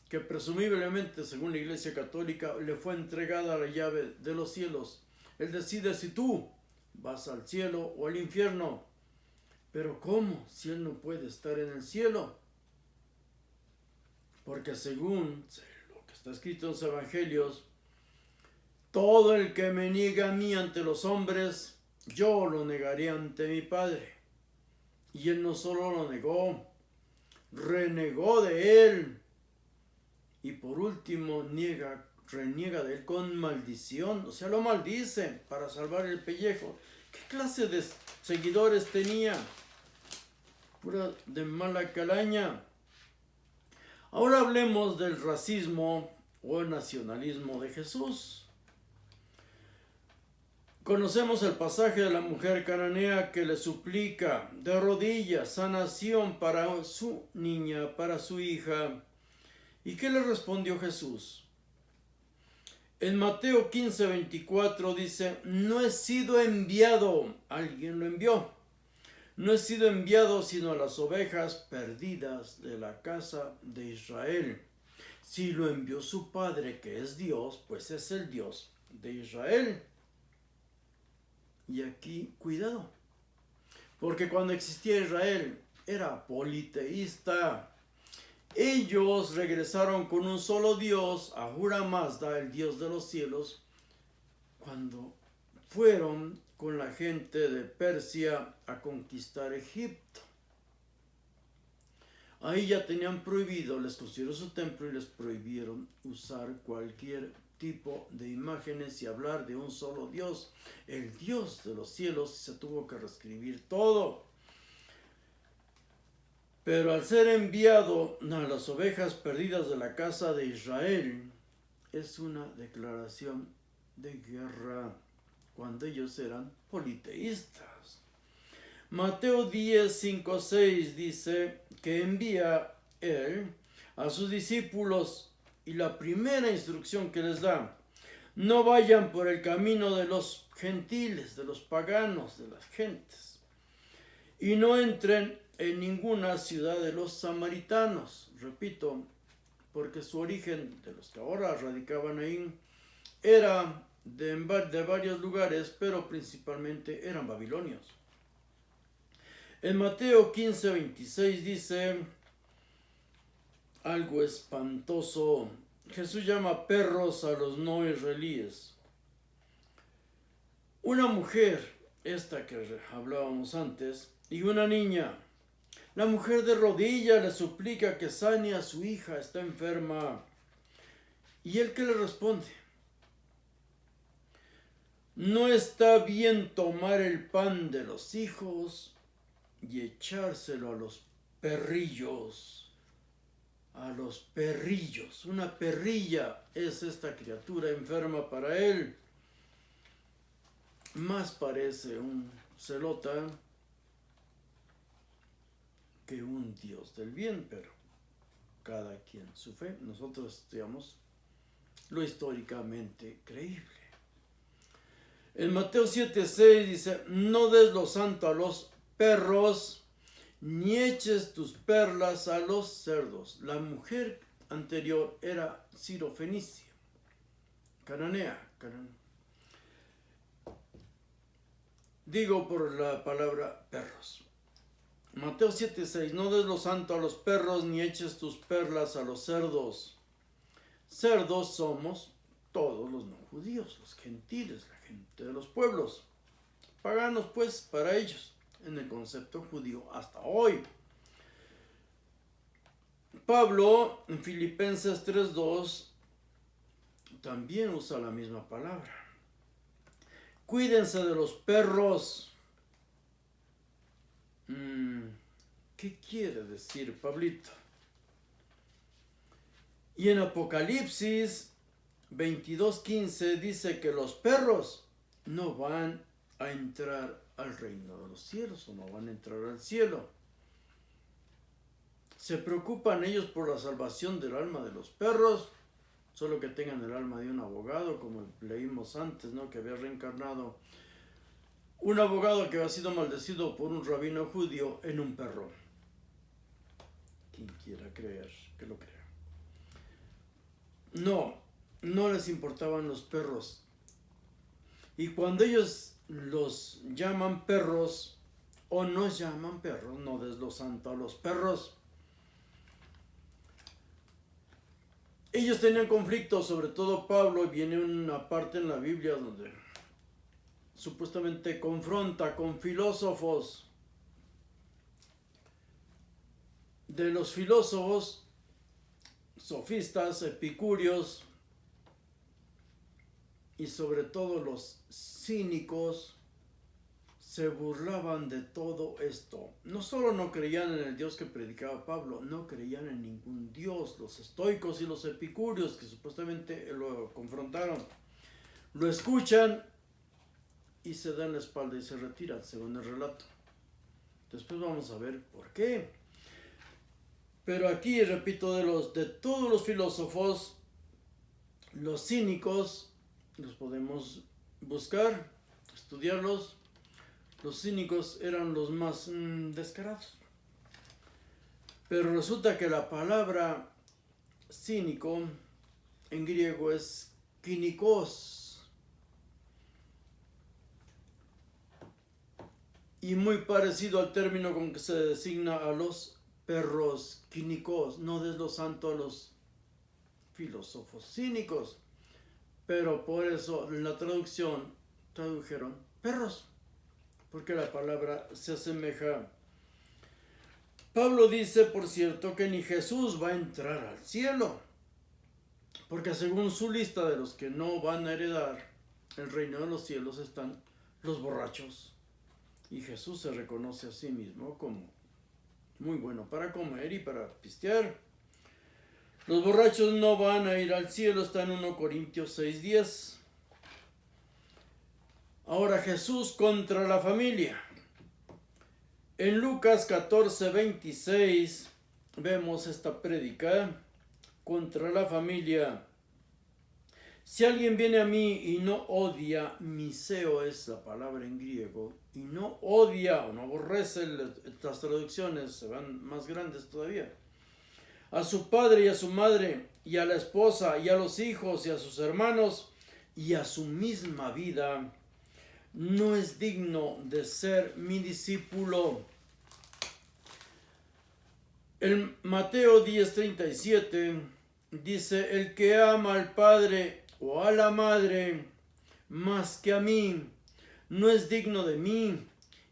que presumiblemente, según la Iglesia Católica, le fue entregada la llave de los cielos. Él decide si tú vas al cielo o al infierno. Pero ¿cómo? Si él no puede estar en el cielo. Porque según lo que está escrito en los evangelios, todo el que me niega a mí ante los hombres, yo lo negaré ante mi Padre. Y él no solo lo negó, renegó de él. Y por último reniega de él con maldición. O sea, lo maldice para salvar el pellejo. ¿Qué clase de seguidores tenía? Pura de mala calaña. Ahora hablemos del racismo o el nacionalismo de Jesús. Conocemos el pasaje de la mujer cananea que le suplica de rodillas sanación para su niña, para su hija. ¿Y qué le respondió Jesús? En Mateo 15:24 dice, no he sido enviado, alguien lo envió. No he sido enviado sino a las ovejas perdidas de la casa de Israel. Si lo envió su Padre, que es Dios, pues es el Dios de Israel. Y aquí, cuidado, porque cuando existía Israel, era politeísta. Ellos regresaron con un solo Dios, Ahura Mazda, el Dios de los cielos, cuando fueron con la gente de Persia a conquistar Egipto. Ahí ya tenían prohibido, les construyeron su templo y les prohibieron usar cualquier tipo de imágenes y hablar de un solo Dios, el Dios de los cielos. Se tuvo que reescribir todo. Pero al ser enviado a las ovejas perdidas de la casa de Israel, es una declaración de guerra cuando ellos eran politeístas. Mateo 10:5-6 dice que envía él a sus discípulos y la primera instrucción que les da, no vayan por el camino de los gentiles, de los paganos, de las gentes, y no entren en ninguna ciudad de los samaritanos. Repito, porque su origen, de los que ahora radicaban ahí, era de varios lugares, pero principalmente eran babilonios. En Mateo 15:26 dice algo espantoso. Jesús llama perros a los no israelíes. Una mujer, esta que hablábamos antes, y una niña. La mujer de rodillas le suplica que sane a su hija, está enferma. ¿Y él qué le responde? No está bien tomar el pan de los hijos y echárselo a los perrillos. A los perrillos. Una perrilla es esta criatura enferma para él. Más parece un celota que un Dios del bien, pero cada quien su fe. Nosotros estudiamos lo históricamente creíble. En Mateo 7:6 dice, no des lo santo a los perros, ni eches tus perlas a los cerdos. La mujer anterior era Sirofenicia, cananea. Digo por la palabra perros. Mateo 7:6, no des lo santo a los perros, ni eches tus perlas a los cerdos. Cerdos somos todos los no judíos, los gentiles, la gente de los pueblos. Paganos, pues, para ellos, en el concepto judío hasta hoy. Pablo, en Filipenses 3:2, también usa la misma palabra. Cuídense de los perros. ¿Qué quiere decir Pablito? Y en Apocalipsis 22:15 dice que los perros no van a entrar al reino de los cielos o no van a entrar al cielo. ¿Se preocupan ellos por la salvación del alma de los perros? Solo que tengan el alma de un abogado, como leímos antes, ¿no? Que había reencarnado un abogado que había sido maldecido por un rabino judío en un perro. Quien quiera creer, que lo crea. No les importaban los perros. Y cuando ellos los llaman perros o nos llaman perros, no des lo santo a los perros. Ellos tenían conflictos, sobre todo Pablo, y viene una parte en la Biblia donde supuestamente confronta con filósofos. De los filósofos, sofistas, epicúreos y sobre todo los cínicos se burlaban de todo esto. No solo no creían en el Dios que predicaba Pablo, no creían en ningún Dios. Los estoicos y los epicúreos que supuestamente lo confrontaron, lo escuchan y se dan la espalda y se retiran, según el relato. Después vamos a ver por qué. Pero aquí, repito, de todos los filósofos, los cínicos, los podemos buscar, estudiarlos. Los cínicos eran los más descarados. Pero resulta que la palabra cínico en griego es kinikos. Y muy parecido al término con que se designa a los perros, kinikos. No des lo santo a los filósofos cínicos. Pero por eso en la traducción tradujeron perros, porque la palabra se asemeja. Pablo dice, por cierto, que ni Jesús va a entrar al cielo, porque según su lista de los que no van a heredar el reino de los cielos están los borrachos. Y Jesús se reconoce a sí mismo como muy bueno para comer y para pistear. Los borrachos no van a ir al cielo, está en 1 Corintios 6:10. Ahora Jesús contra la familia. En Lucas 14:26 vemos esta prédica contra la familia. Si alguien viene a mí y no odia, miseo es la palabra en griego, y no odia o no aborrece, las traducciones se van más grandes todavía, a su padre y a su madre, y a la esposa, y a los hijos, y a sus hermanos, y a su misma vida, no es digno de ser mi discípulo. En Mateo 10:37 dice, el que ama al padre o a la madre más que a mí, no es digno de mí,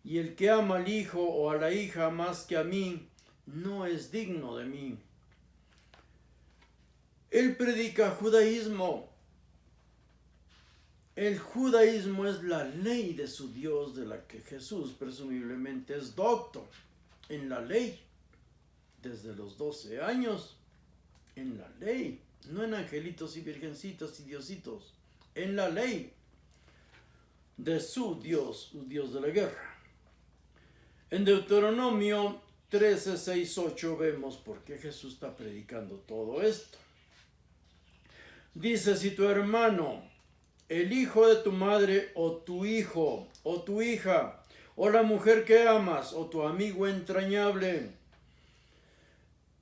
y el que ama al hijo o a la hija más que a mí, no es digno de mí. Él predica judaísmo. El judaísmo es la ley de su Dios, de la que Jesús presumiblemente es doctor en la ley, desde los 12 años, en la ley, no en angelitos y virgencitas y diositos, en la ley de su Dios de la guerra. En Deuteronomio 13:6-8 vemos por qué Jesús está predicando todo esto. Dice, si tu hermano, el hijo de tu madre, o tu hijo, o tu hija, o la mujer que amas, o tu amigo entrañable,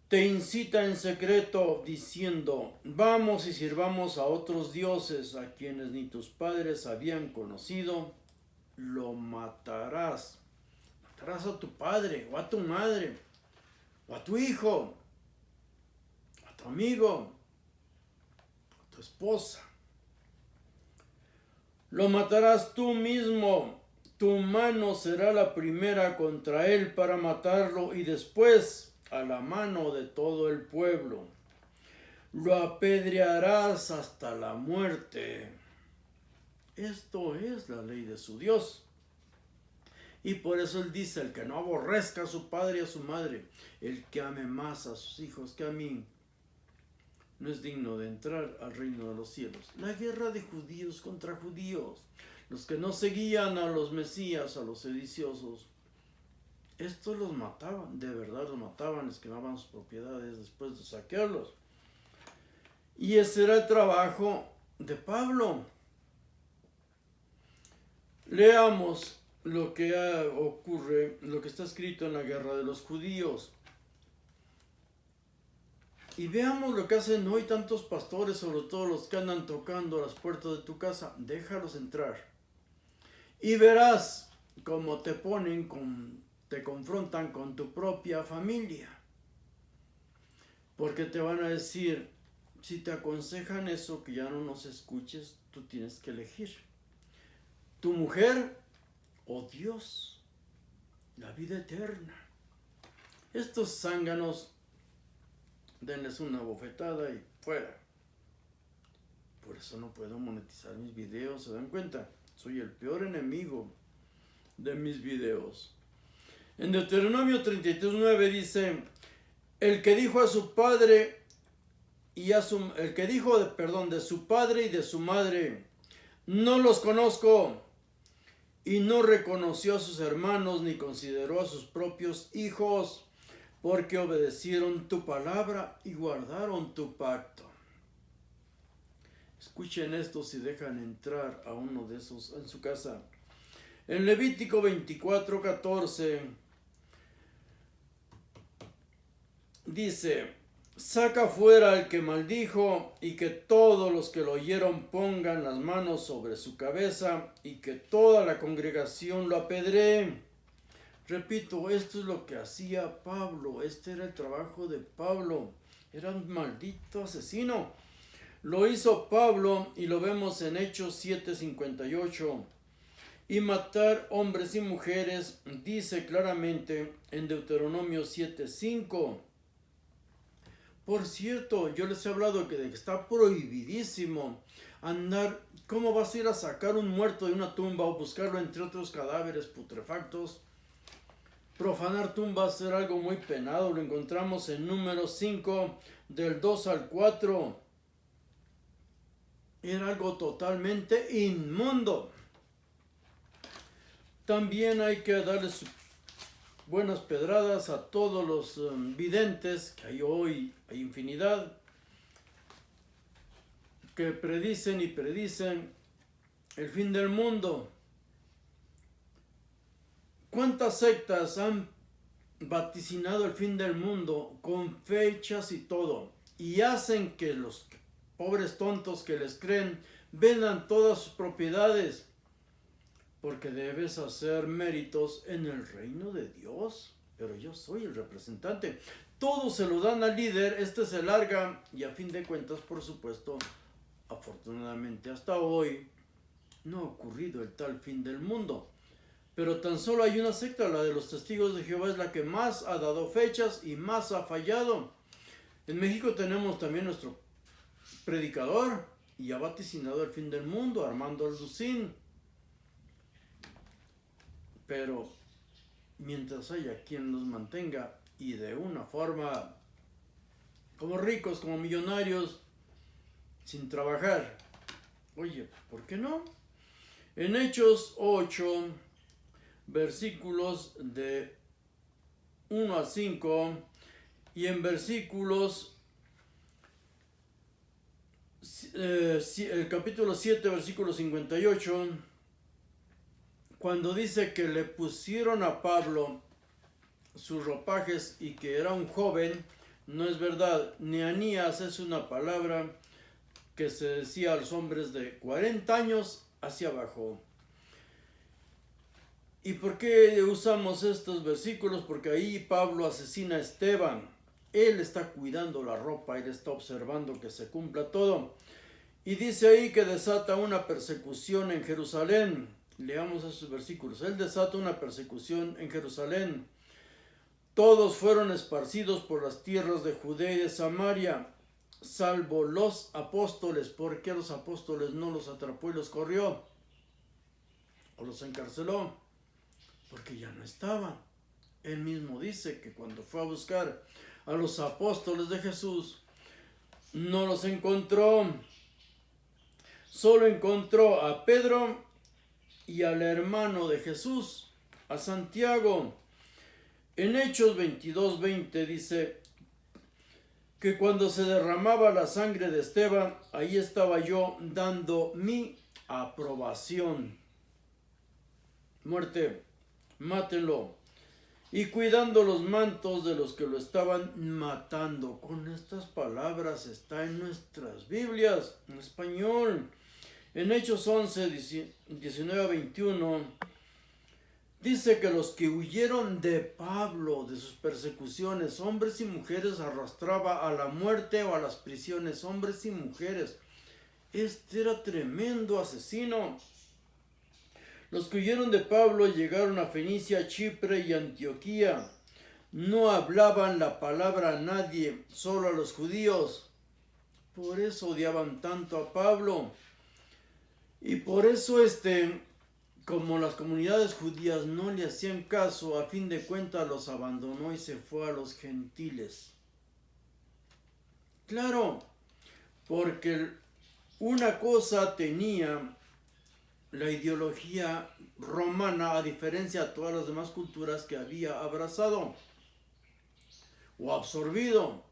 te incita en secreto diciendo, vamos y sirvamos a otros dioses a quienes ni tus padres habían conocido, lo matarás. Matarás a tu padre, o a tu madre, o a tu hijo, a tu amigo, a tu esposa. Lo matarás tú mismo. Tu mano será la primera contra él para matarlo y después a la mano de todo el pueblo. Lo apedrearás hasta la muerte. Esto es la ley de su Dios. Y por eso él dice, el que no aborrezca a su padre y a su madre, el que ame más a sus hijos que a mí, no es digno de entrar al reino de los cielos. La guerra de judíos contra judíos, los que no seguían a los mesías, a los sediciosos, estos los mataban, de verdad los mataban, les quemaban sus propiedades después de saquearlos. Y ese era el trabajo de Pablo. Leamos lo que ocurre, lo que está escrito en la guerra de los judíos. Y veamos lo que hacen hoy tantos pastores, sobre todo los que andan tocando las puertas de tu casa. Déjalos entrar. Y verás cómo te confrontan con tu propia familia. Porque te van a decir, si te aconsejan eso, que ya no nos escuches, tú tienes que elegir. Tu mujer o Dios, la vida eterna. Estos zánganos, denles una bofetada y fuera. Por eso no puedo monetizar mis videos, ¿se dan cuenta? Soy el peor enemigo de mis videos. En Deuteronomio 33:9 dice, el que dijo a su padre de su padre y de su madre, no los conozco, y no reconoció a sus hermanos ni consideró a sus propios hijos, porque obedecieron tu palabra y guardaron tu pacto. Escuchen esto si dejan entrar a uno de esos en su casa. En Levítico 24:14 dice, saca fuera al que maldijo y que todos los que lo oyeron pongan las manos sobre su cabeza y que toda la congregación lo apedree. Repito, esto es lo que hacía Pablo, este era el trabajo de Pablo, era un maldito asesino. Lo hizo Pablo y lo vemos en Hechos 7:58. Y matar hombres y mujeres, dice claramente en Deuteronomio 7:5. Por cierto, yo les he hablado de que está prohibidísimo andar. ¿Cómo vas a ir a sacar un muerto de una tumba o buscarlo entre otros cadáveres putrefactos? Profanar tumbas era algo muy penado, lo encontramos en Números 5, del 2 al 4. Era algo totalmente inmundo. También hay que darles buenas pedradas a todos los videntes, que hay hoy, hay infinidad, que predicen y predicen el fin del mundo. ¿Cuántas sectas han vaticinado el fin del mundo con fechas y todo? Y hacen que los pobres tontos que les creen vendan todas sus propiedades. Porque debes hacer méritos en el reino de Dios. Pero yo soy el representante. Todos se lo dan al líder, este se larga y a fin de cuentas, por supuesto, afortunadamente hasta hoy, no ha ocurrido el tal fin del mundo. Pero tan solo hay una secta, la de los Testigos de Jehová, es la que más ha dado fechas y más ha fallado. En México tenemos también nuestro predicador y ha vaticinado el fin del mundo, Armando Alducín. Pero mientras haya quien nos mantenga y de una forma como ricos, como millonarios, sin trabajar, oye, ¿por qué no? En Hechos 8, versículos de 1 a 5 y en versículos el capítulo 7, versículo 58, cuando dice que le pusieron a Pablo sus ropajes y que era un joven, no es verdad. Neanías es una palabra que se decía a los hombres de 40 años hacia abajo. ¿Y por qué usamos estos versículos? Porque ahí Pablo asesina a Esteban. Él está cuidando la ropa, él está observando que se cumpla todo. Y dice ahí que desata una persecución en Jerusalén. Leamos esos versículos. Él desata una persecución en Jerusalén. Todos fueron esparcidos por las tierras de Judea y de Samaria, salvo los apóstoles. ¿Por qué los apóstoles no los atrapó y los corrió? ¿O los encarceló? Porque ya no estaban. Él mismo dice que cuando fue a buscar a los apóstoles de Jesús, no los encontró. Solo encontró a Pedro y al hermano de Jesús, a Santiago. En Hechos 22:20 dice que cuando se derramaba la sangre de Esteban, ahí estaba yo dando mi aprobación. Muerte, mátenlo. Y cuidando los mantos de los que lo estaban matando. Con estas palabras está en nuestras Biblias, en español. En Hechos 11, 19 a 21, dice que los que huyeron de Pablo, de sus persecuciones, hombres y mujeres, arrastraba a la muerte o a las prisiones, hombres y mujeres. Este era tremendo asesino. Los que huyeron de Pablo llegaron a Fenicia, Chipre y Antioquía. No hablaban la palabra a nadie, solo a los judíos. Por eso odiaban tanto a Pablo. Y por eso como las comunidades judías no le hacían caso, a fin de cuentas los abandonó y se fue a los gentiles. Claro, porque una cosa tenía la ideología romana, a diferencia de todas las demás culturas que había abrazado o absorbido.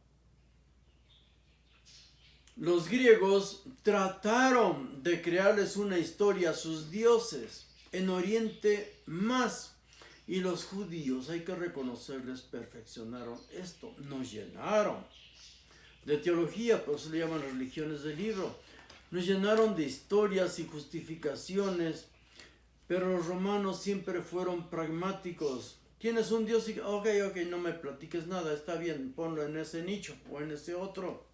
Los griegos trataron de crearles una historia a sus dioses, en Oriente más, y los judíos, hay que reconocerles, perfeccionaron esto, nos llenaron de teología, por eso le llaman religiones del libro, nos llenaron de historias y justificaciones, pero los romanos siempre fueron pragmáticos. Tienes un dios y ok, no me platiques nada, está bien, ponlo en ese nicho o en ese otro.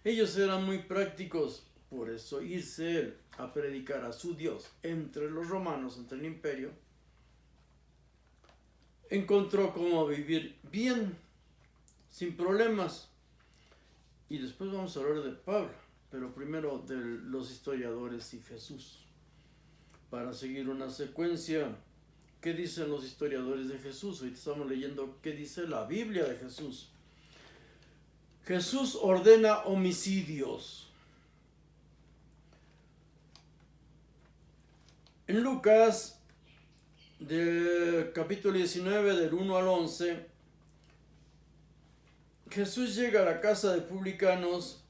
Ellos eran muy prácticos, por eso irse él a predicar a su Dios entre los romanos, entre el imperio, encontró cómo vivir bien, sin problemas. Y después vamos a hablar de Pablo, pero primero de los historiadores y Jesús. Para seguir una secuencia, ¿qué dicen los historiadores de Jesús? Hoy estamos leyendo qué dice la Biblia de Jesús. Jesús ordena homicidios. En Lucas, capítulo 19, del 1 al 11, Jesús llega a la casa de publicanos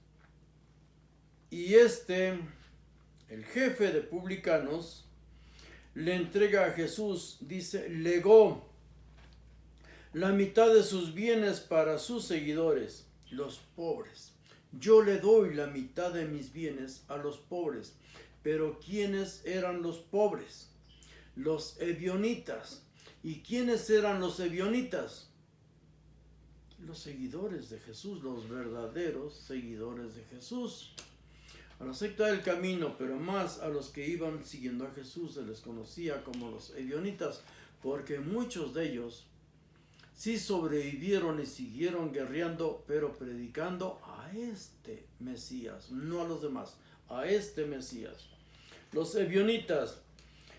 y el jefe de publicanos, le entrega a Jesús, dice, legó la mitad de sus bienes para sus seguidores, los pobres. Yo le doy la mitad de mis bienes a los pobres. Pero ¿quiénes eran los pobres? Los ebionitas. ¿Y quiénes eran los ebionitas? Los seguidores de Jesús, los verdaderos seguidores de Jesús. A la secta del camino, pero más a los que iban siguiendo a Jesús, se les conocía como los ebionitas, porque muchos de ellos sí sobrevivieron y siguieron guerreando, pero predicando a este Mesías, no a los demás, a este Mesías. Los ebionitas,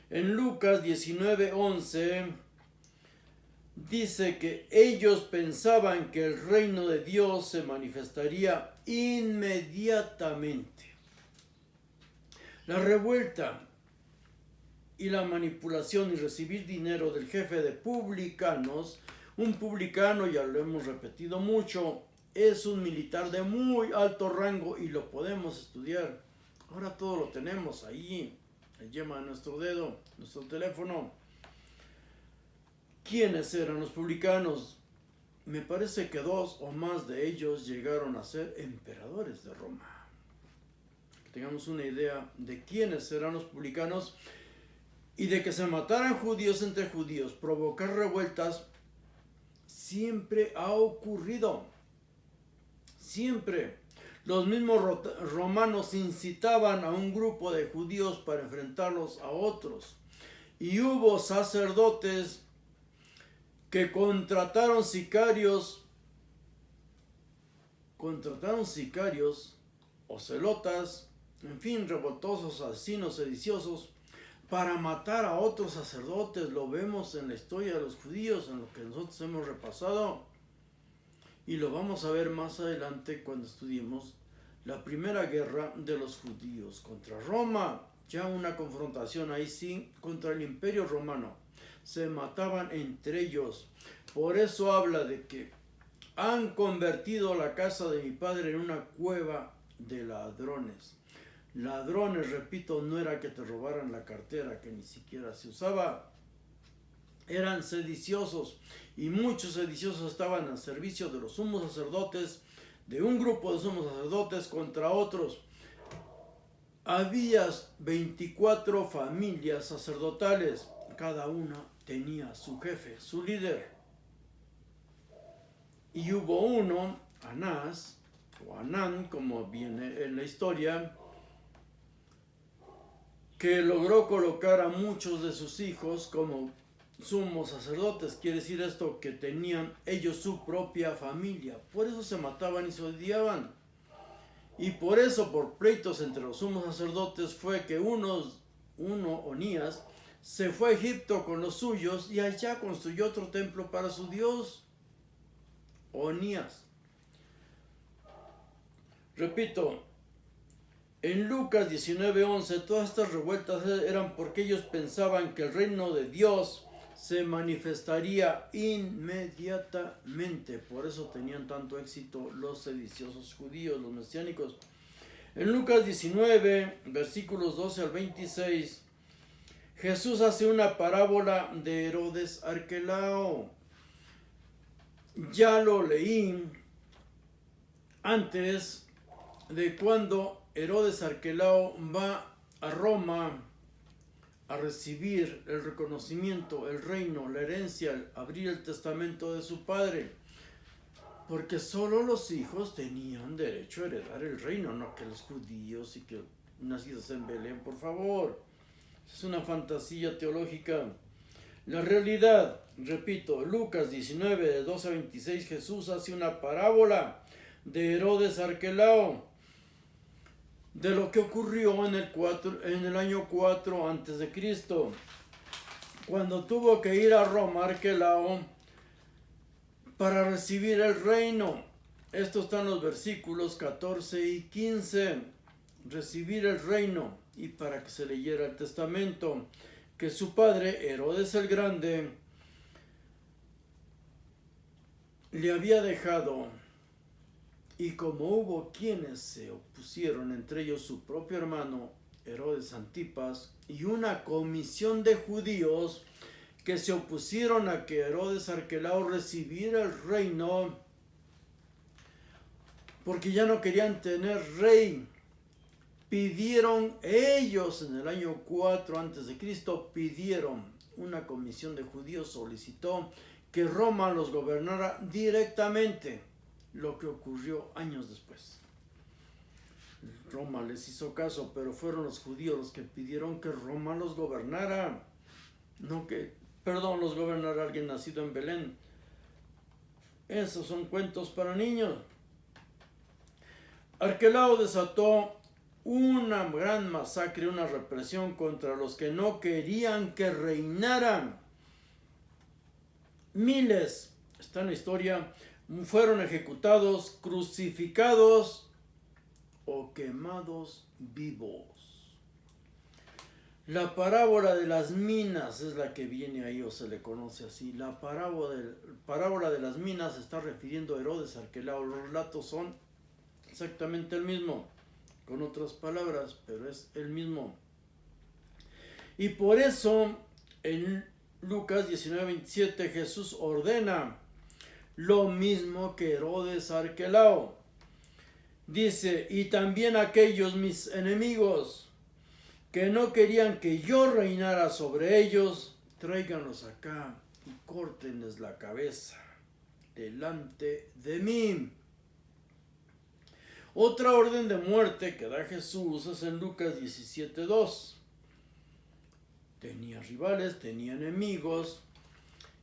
en Lucas 19:11, dice que ellos pensaban que el reino de Dios se manifestaría inmediatamente. La revuelta y la manipulación y recibir dinero del jefe de publicanos. Un publicano, ya lo hemos repetido mucho, es un militar de muy alto rango y lo podemos estudiar. Ahora todo lo tenemos ahí, en yema de nuestro dedo, nuestro teléfono. ¿Quiénes eran los publicanos? Me parece que 2 o más de ellos llegaron a ser emperadores de Roma. Que tengamos una idea de quiénes eran los publicanos y de que se mataran judíos entre judíos, provocar revueltas, siempre ha ocurrido. Siempre. Los mismos romanos incitaban a un grupo de judíos para enfrentarlos a otros. Y hubo sacerdotes que contrataron sicarios o celotas, en fin, revoltosos, asesinos, sediciosos, para matar a otros sacerdotes. Lo vemos en la historia de los judíos, en lo que nosotros hemos repasado, y lo vamos a ver más adelante cuando estudiemos la primera guerra de los judíos contra Roma. Ya una confrontación ahí sí contra el imperio romano. Se mataban entre ellos. Por eso habla de que han convertido la casa de mi padre en una cueva de ladrones. Ladrones, repito, no era que te robaran la cartera, que ni siquiera se usaba. Eran sediciosos, y muchos sediciosos estaban al servicio de los sumos sacerdotes, de un grupo de sumos sacerdotes contra otros. Había 24 familias sacerdotales, cada una tenía su jefe, su líder. Y hubo uno, Anás, o Anán, como viene en la historia, que logró colocar a muchos de sus hijos como sumos sacerdotes. Quiere decir esto que tenían ellos su propia familia. Por eso se mataban y se odiaban. Y por eso, por pleitos entre los sumos sacerdotes, fue que Onías, se fue a Egipto con los suyos y allá construyó otro templo para su Dios. Onías. Repito, en Lucas 19:11, todas estas revueltas eran porque ellos pensaban que el reino de Dios se manifestaría inmediatamente. Por eso tenían tanto éxito los sediciosos judíos, los mesiánicos. En Lucas 19, versículos 12 al 26, Jesús hace una parábola de Herodes Arquelao. Ya lo leí antes de cuando Herodes Arquelao va a Roma a recibir el reconocimiento, el reino, la herencia, abrir el testamento de su padre, porque solo los hijos tenían derecho a heredar el reino, no que los judíos y que nacidos en Belén, por favor. Es una fantasía teológica. La realidad, repito, Lucas 19, de 12 a 26, Jesús hace una parábola de Herodes Arquelao, de lo que ocurrió en el año 4 antes de Cristo, cuando tuvo que ir a Roma Arquelao para recibir el reino. Esto está en los versículos 14 y 15. Recibir el reino, y para que se leyera el testamento que su padre, Herodes el Grande, le había dejado. Y como hubo quienes se opusieron, entre ellos su propio hermano Herodes Antipas, y una comisión de judíos que se opusieron a que Herodes Arquelao recibiera el reino, porque ya no querían tener rey, pidieron ellos en el año 4 antes de Cristo, pidieron, una comisión de judíos solicitó que Roma los gobernara directamente. Lo que ocurrió años después. Roma les hizo caso, pero fueron los judíos los que pidieron que Roma los gobernara. Los gobernara alguien nacido en Belén. Esos son cuentos para niños. Arquelao desató una gran masacre, una represión contra los que no querían que reinaran. Miles, está en la historia, fueron ejecutados, crucificados o quemados vivos. La parábola de las minas es la que viene ahí, o se le conoce así. La parábola de las minas se está refiriendo a Herodes Arquelao. Los relatos son exactamente el mismo, con otras palabras, pero es el mismo. Y por eso en Lucas 19:27 Jesús ordena lo mismo que Herodes Arquelao. Dice, y también aquellos mis enemigos que no querían que yo reinara sobre ellos, tráiganlos acá y córtenles la cabeza delante de mí. Otra orden de muerte que da Jesús es en Lucas 17:2. Tenía rivales, tenía enemigos,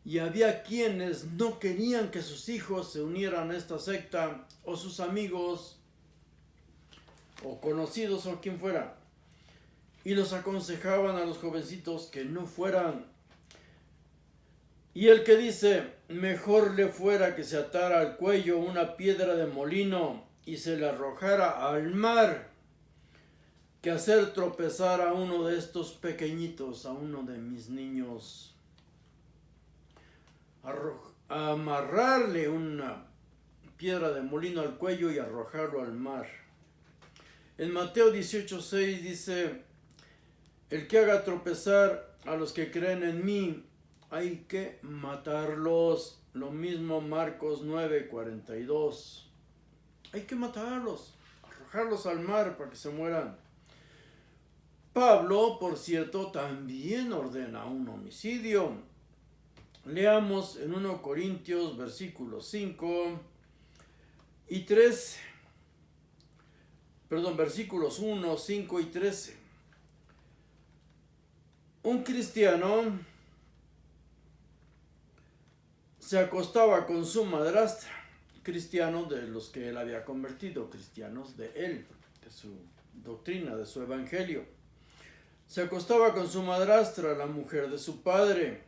y había quienes no querían que sus hijos se unieran a esta secta, o sus amigos, o conocidos, o quien fuera. Y los aconsejaban a los jovencitos que no fueran. Y el que dice, mejor le fuera que se atara al cuello una piedra de molino y se le arrojara al mar, que hacer tropezar a uno de estos pequeñitos, a uno de mis niños. Amarrarle una piedra de molino al cuello y arrojarlo al mar. En Mateo 18:6 dice, el que haga tropezar a los que creen en mí, hay que matarlos. Lo mismo Marcos 9:42. Hay que matarlos, arrojarlos al mar para que se mueran. Pablo, por cierto, también ordena un homicidio. Leamos en 1 Corintios versículos 5 y 13. Versículos 1, 5 y 13. Un cristiano se acostaba con su madrastra, cristiano de los que él había convertido, cristianos de él, de su doctrina, de su evangelio. Se acostaba con su madrastra, la mujer de su padre.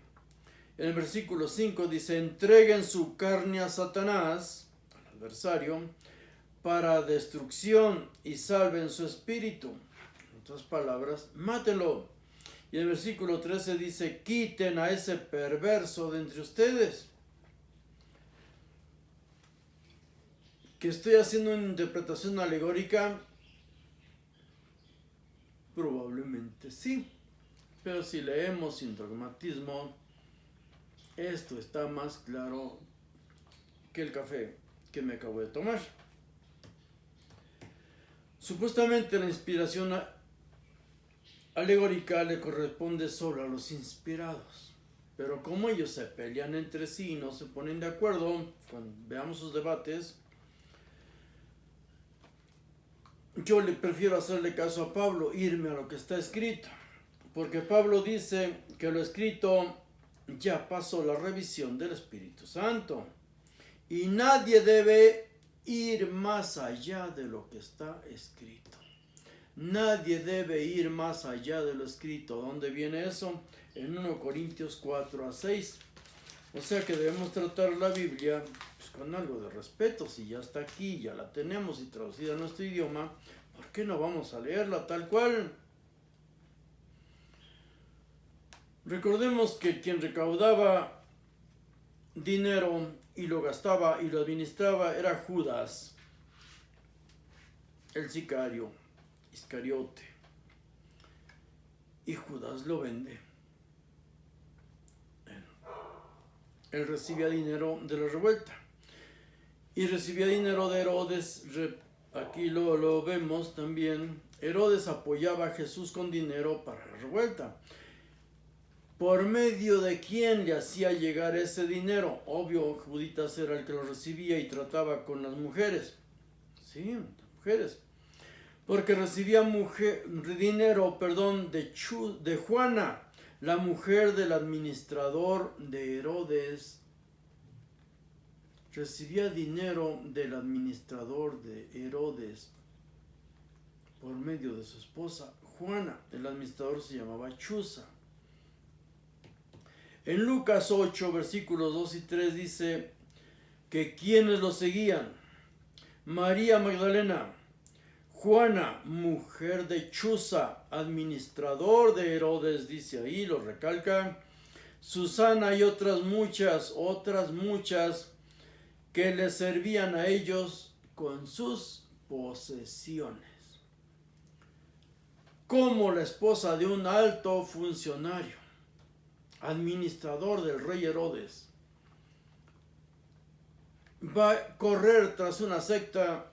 En el versículo 5 dice, entreguen su carne a Satanás, al adversario, para destrucción y salven su espíritu. En otras palabras, mátenlo. Y el versículo 13 dice, quiten a ese perverso de entre ustedes. ¿Que estoy haciendo una interpretación alegórica? Probablemente sí. Pero si leemos sin dogmatismo, esto está más claro que el café que me acabo de tomar. Supuestamente la inspiración alegórica le corresponde solo a los inspirados. Pero como ellos se pelean entre sí y no se ponen de acuerdo, cuando veamos sus debates, yo le prefiero hacerle caso a Pablo, irme a lo que está escrito. Porque Pablo dice que lo escrito ya pasó la revisión del Espíritu Santo. Y nadie debe ir más allá de lo que está escrito. Nadie debe ir más allá de lo escrito. ¿Dónde viene eso? En 1 Corintios 4-6. O sea que debemos tratar la Biblia pues, con algo de respeto. Si ya está aquí, ya la tenemos y traducida a nuestro idioma, ¿por qué no vamos a leerla tal cual? Recordemos que quien recaudaba dinero y lo gastaba y lo administraba era Judas, el sicario, Iscariote. Y Judas lo vende. Él recibía dinero de la revuelta. Y recibía dinero de Herodes. Aquí lo vemos también. Herodes apoyaba a Jesús con dinero para la revuelta. ¿Por medio de quién le hacía llegar ese dinero? Obvio, Juditas era el que lo recibía y trataba con las mujeres. Sí, mujeres. Porque recibía dinero de Juana, la mujer del administrador de Herodes. Recibía dinero del administrador de Herodes por medio de su esposa Juana. El administrador se llamaba Chuza. En Lucas 8, versículos 2 y 3 dice que quienes lo seguían: María Magdalena, Juana, mujer de Chuza, administrador de Herodes, dice ahí, lo recalca. Susana y otras muchas que le servían a ellos con sus posesiones. Como la esposa de un alto funcionario, administrador del rey Herodes, va a correr tras una secta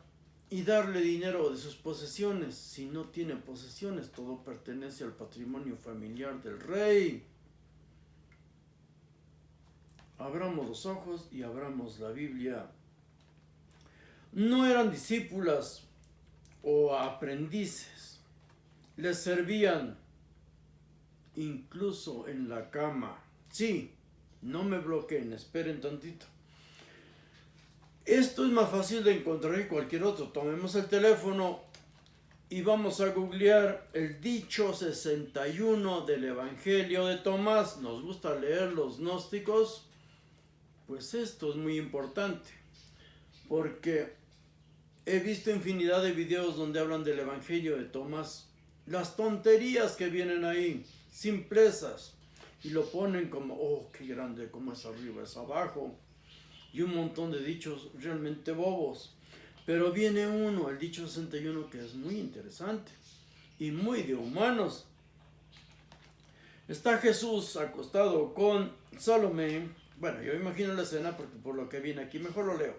y darle dinero de sus posesiones. Si no tiene posesiones, todo pertenece al patrimonio familiar del rey. Abramos los ojos y abramos la Biblia. No eran discípulas o aprendices. Les servían incluso en la cama. Sí, no me bloqueen, esperen tantito. Esto es más fácil de encontrar que cualquier otro. Tomemos el teléfono y vamos a googlear el dicho 61 del Evangelio de Tomás. Nos gusta leer los gnósticos. Pues esto es muy importante, porque he visto infinidad de videos donde hablan del Evangelio de Tomás. Las tonterías que vienen ahí, simplezas, y lo ponen como, oh, qué grande, como es arriba, es abajo, y un montón de dichos realmente bobos. Pero viene uno, el dicho 61, que es muy interesante y muy de humanos. Está Jesús acostado con Salomé. Bueno, yo imagino la escena porque por lo que viene aquí, mejor lo leo.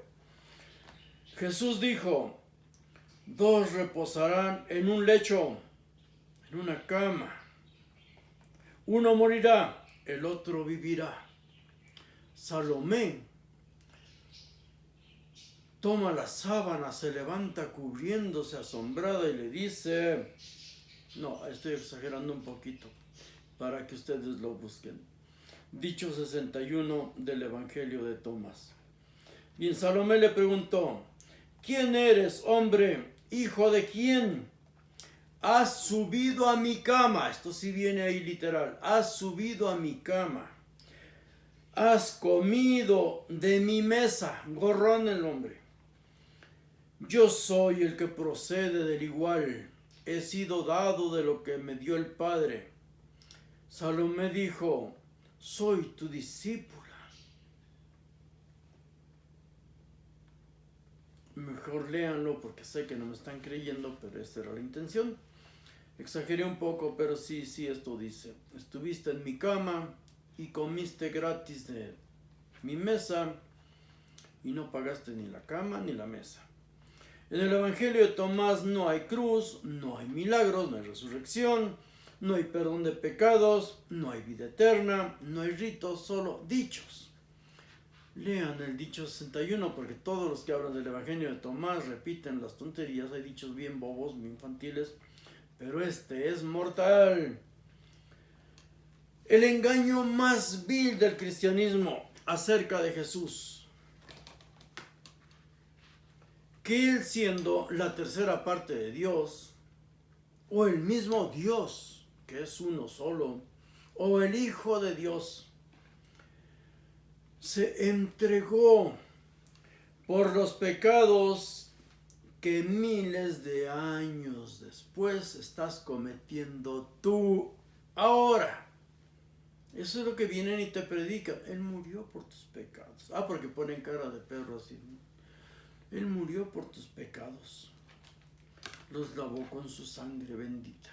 Jesús dijo, dos reposarán en un lecho, en una cama. Uno morirá, el otro vivirá. Salomé toma la sábana, se levanta cubriéndose asombrada y le dice, no, estoy exagerando un poquito para que ustedes lo busquen. Dicho 61 del Evangelio de Tomás. Bien, Salomé le preguntó, ¿quién eres, hombre? ¿Hijo de quién? Has subido a mi cama. Esto sí viene ahí literal. Has subido a mi cama. Has comido de mi mesa. Gorrón el hombre. Yo soy el que procede del igual. He sido dado de lo que me dio el Padre. Salomé dijo, soy tu discípula. Mejor léanlo porque sé que no me están creyendo, pero esa era la intención. Exageré un poco, pero sí, esto dice. Estuviste en mi cama y comiste gratis de mi mesa y no pagaste ni la cama ni la mesa. En el Evangelio de Tomás no hay cruz, no hay milagros, no hay resurrección, no hay perdón de pecados, no hay vida eterna, no hay ritos, solo dichos. Lean el dicho 61 porque todos los que hablan del Evangelio de Tomás repiten las tonterías. Hay dichos bien bobos, muy infantiles, pero este es mortal. El engaño más vil del cristianismo acerca de Jesús. Que Él siendo la tercera parte de Dios, o el mismo Dios, que es uno solo, o el Hijo de Dios, se entregó por los pecados que miles de años después estás cometiendo tú ahora. Eso es lo que vienen y te predican. Él murió por tus pecados. Porque ponen cara de perro así. Él murió por tus pecados. Los lavó con su sangre bendita.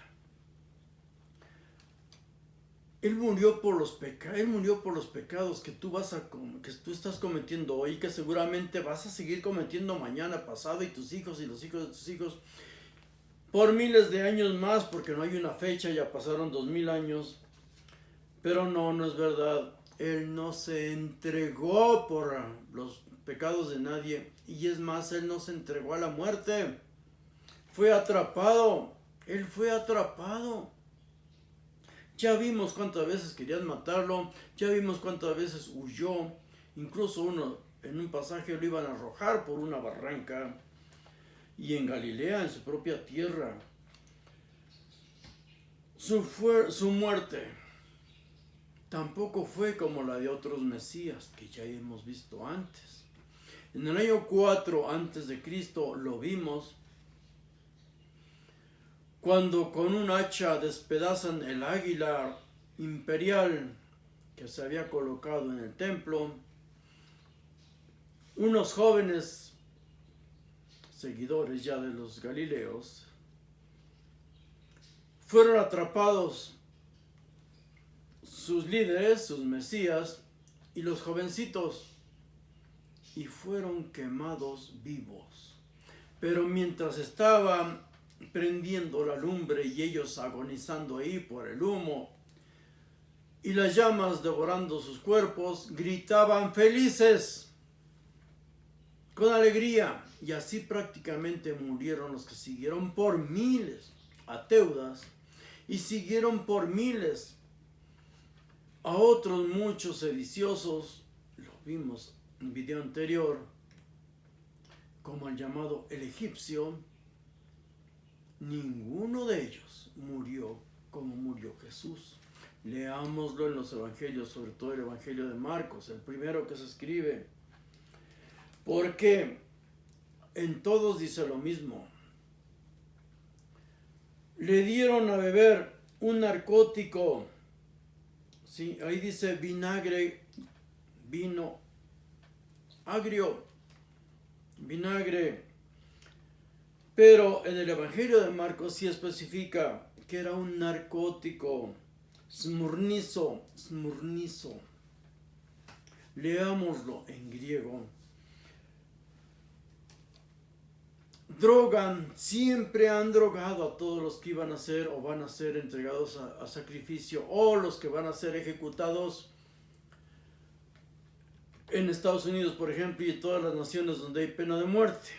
Él murió por los pecados que tú estás cometiendo hoy, que seguramente vas a seguir cometiendo mañana, pasado, y tus hijos y los hijos de tus hijos por miles de años más, porque no hay una fecha, ya pasaron 2000 años. Pero no es verdad. Él no se entregó por los pecados de nadie, y es más, Él no se entregó a la muerte. Fue atrapado. Él fue atrapado. Ya vimos cuántas veces querían matarlo, ya vimos cuántas veces huyó, incluso uno en un pasaje lo iban a arrojar por una barranca, y en Galilea, en su propia tierra. Su muerte tampoco fue como la de otros mesías que ya hemos visto antes. En el año 4 antes de Cristo lo vimos, cuando con un hacha despedazan el águila imperial que se había colocado en el templo, unos jóvenes seguidores ya de los Galileos fueron atrapados, sus líderes, sus mesías y los jovencitos, y fueron quemados vivos. Pero mientras estaban prendiendo la lumbre y ellos agonizando ahí por el humo y las llamas devorando sus cuerpos, gritaban felices, con alegría, y así prácticamente murieron los que siguieron por miles a Teudas y siguieron por miles a otros muchos sediciosos. Lo vimos en el video anterior, como el llamado el egipcio. Ninguno de ellos murió como murió Jesús. Leámoslo en los evangelios, sobre todo el evangelio de Marcos, el primero que se escribe, porque en todos dice lo mismo. Le dieron a beber un narcótico, ¿sí? Ahí dice vinagre, vino agrio, vinagre. Pero en el evangelio de Marcos sí especifica que era un narcótico, smurnizo. Leámoslo en griego. Drogan, siempre han drogado a todos los que iban a ser o van a ser entregados a sacrificio, o los que van a ser ejecutados en Estados Unidos, por ejemplo, y en todas las naciones donde hay pena de muerte.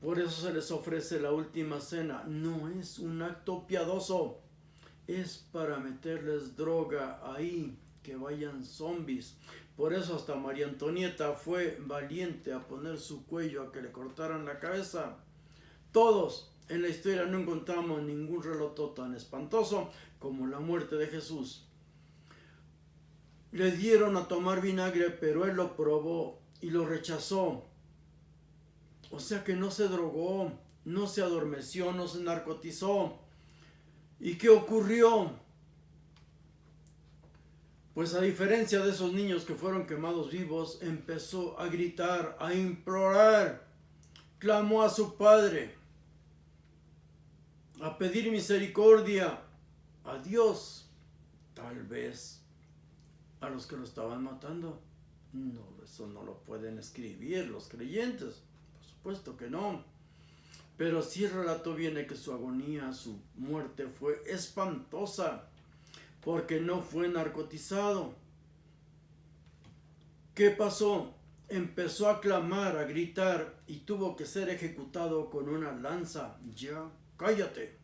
Por eso se les ofrece la última cena. No es un acto piadoso, es para meterles droga ahí, que vayan zombies. Por eso hasta María Antonieta fue valiente a poner su cuello a que le cortaran la cabeza. Todos en la historia no encontramos ningún relato tan espantoso como la muerte de Jesús. Le dieron a tomar vinagre, pero él lo probó y lo rechazó. O sea que no se drogó, no se adormeció, no se narcotizó. ¿Y qué ocurrió? Pues a diferencia de esos niños que fueron quemados vivos, empezó a gritar, a implorar, clamó a su padre, a pedir misericordia a Dios, tal vez a los que lo estaban matando. No, eso no lo pueden escribir los creyentes, por supuesto que no. Pero sí el relato viene que su agonía, su muerte fue espantosa, porque no fue narcotizado. ¿Qué pasó? Empezó a clamar, a gritar, y tuvo que ser ejecutado con una lanza. Ya, cállate.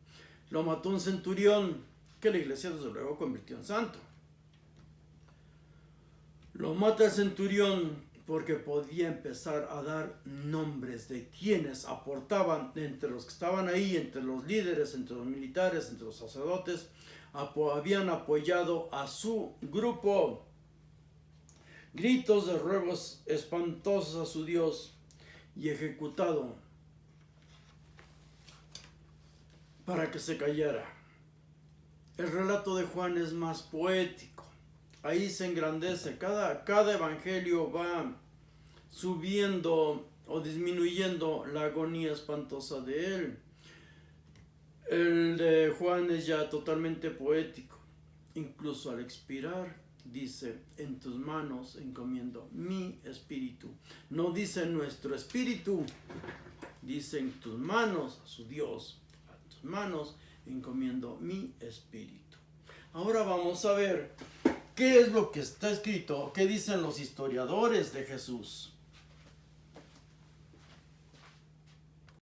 Lo mató un centurión, que la iglesia desde luego convirtió en santo. Lo mata el centurión porque podía empezar a dar nombres de quienes aportaban, entre los que estaban ahí, entre los líderes, entre los militares, entre los sacerdotes, habían apoyado a su grupo. Gritos de ruegos espantosos a su Dios, y ejecutado para que se callara. El relato de Juan es más poético. Ahí se engrandece. Cada evangelio va subiendo o disminuyendo la agonía espantosa de él. El de Juan es ya totalmente poético. Incluso al expirar dice, en tus manos encomiendo mi espíritu. No dice nuestro espíritu, dice en tus manos, a su Dios, a tus manos encomiendo mi espíritu. Ahora vamos a ver qué es lo que está escrito, qué dicen los historiadores de Jesús.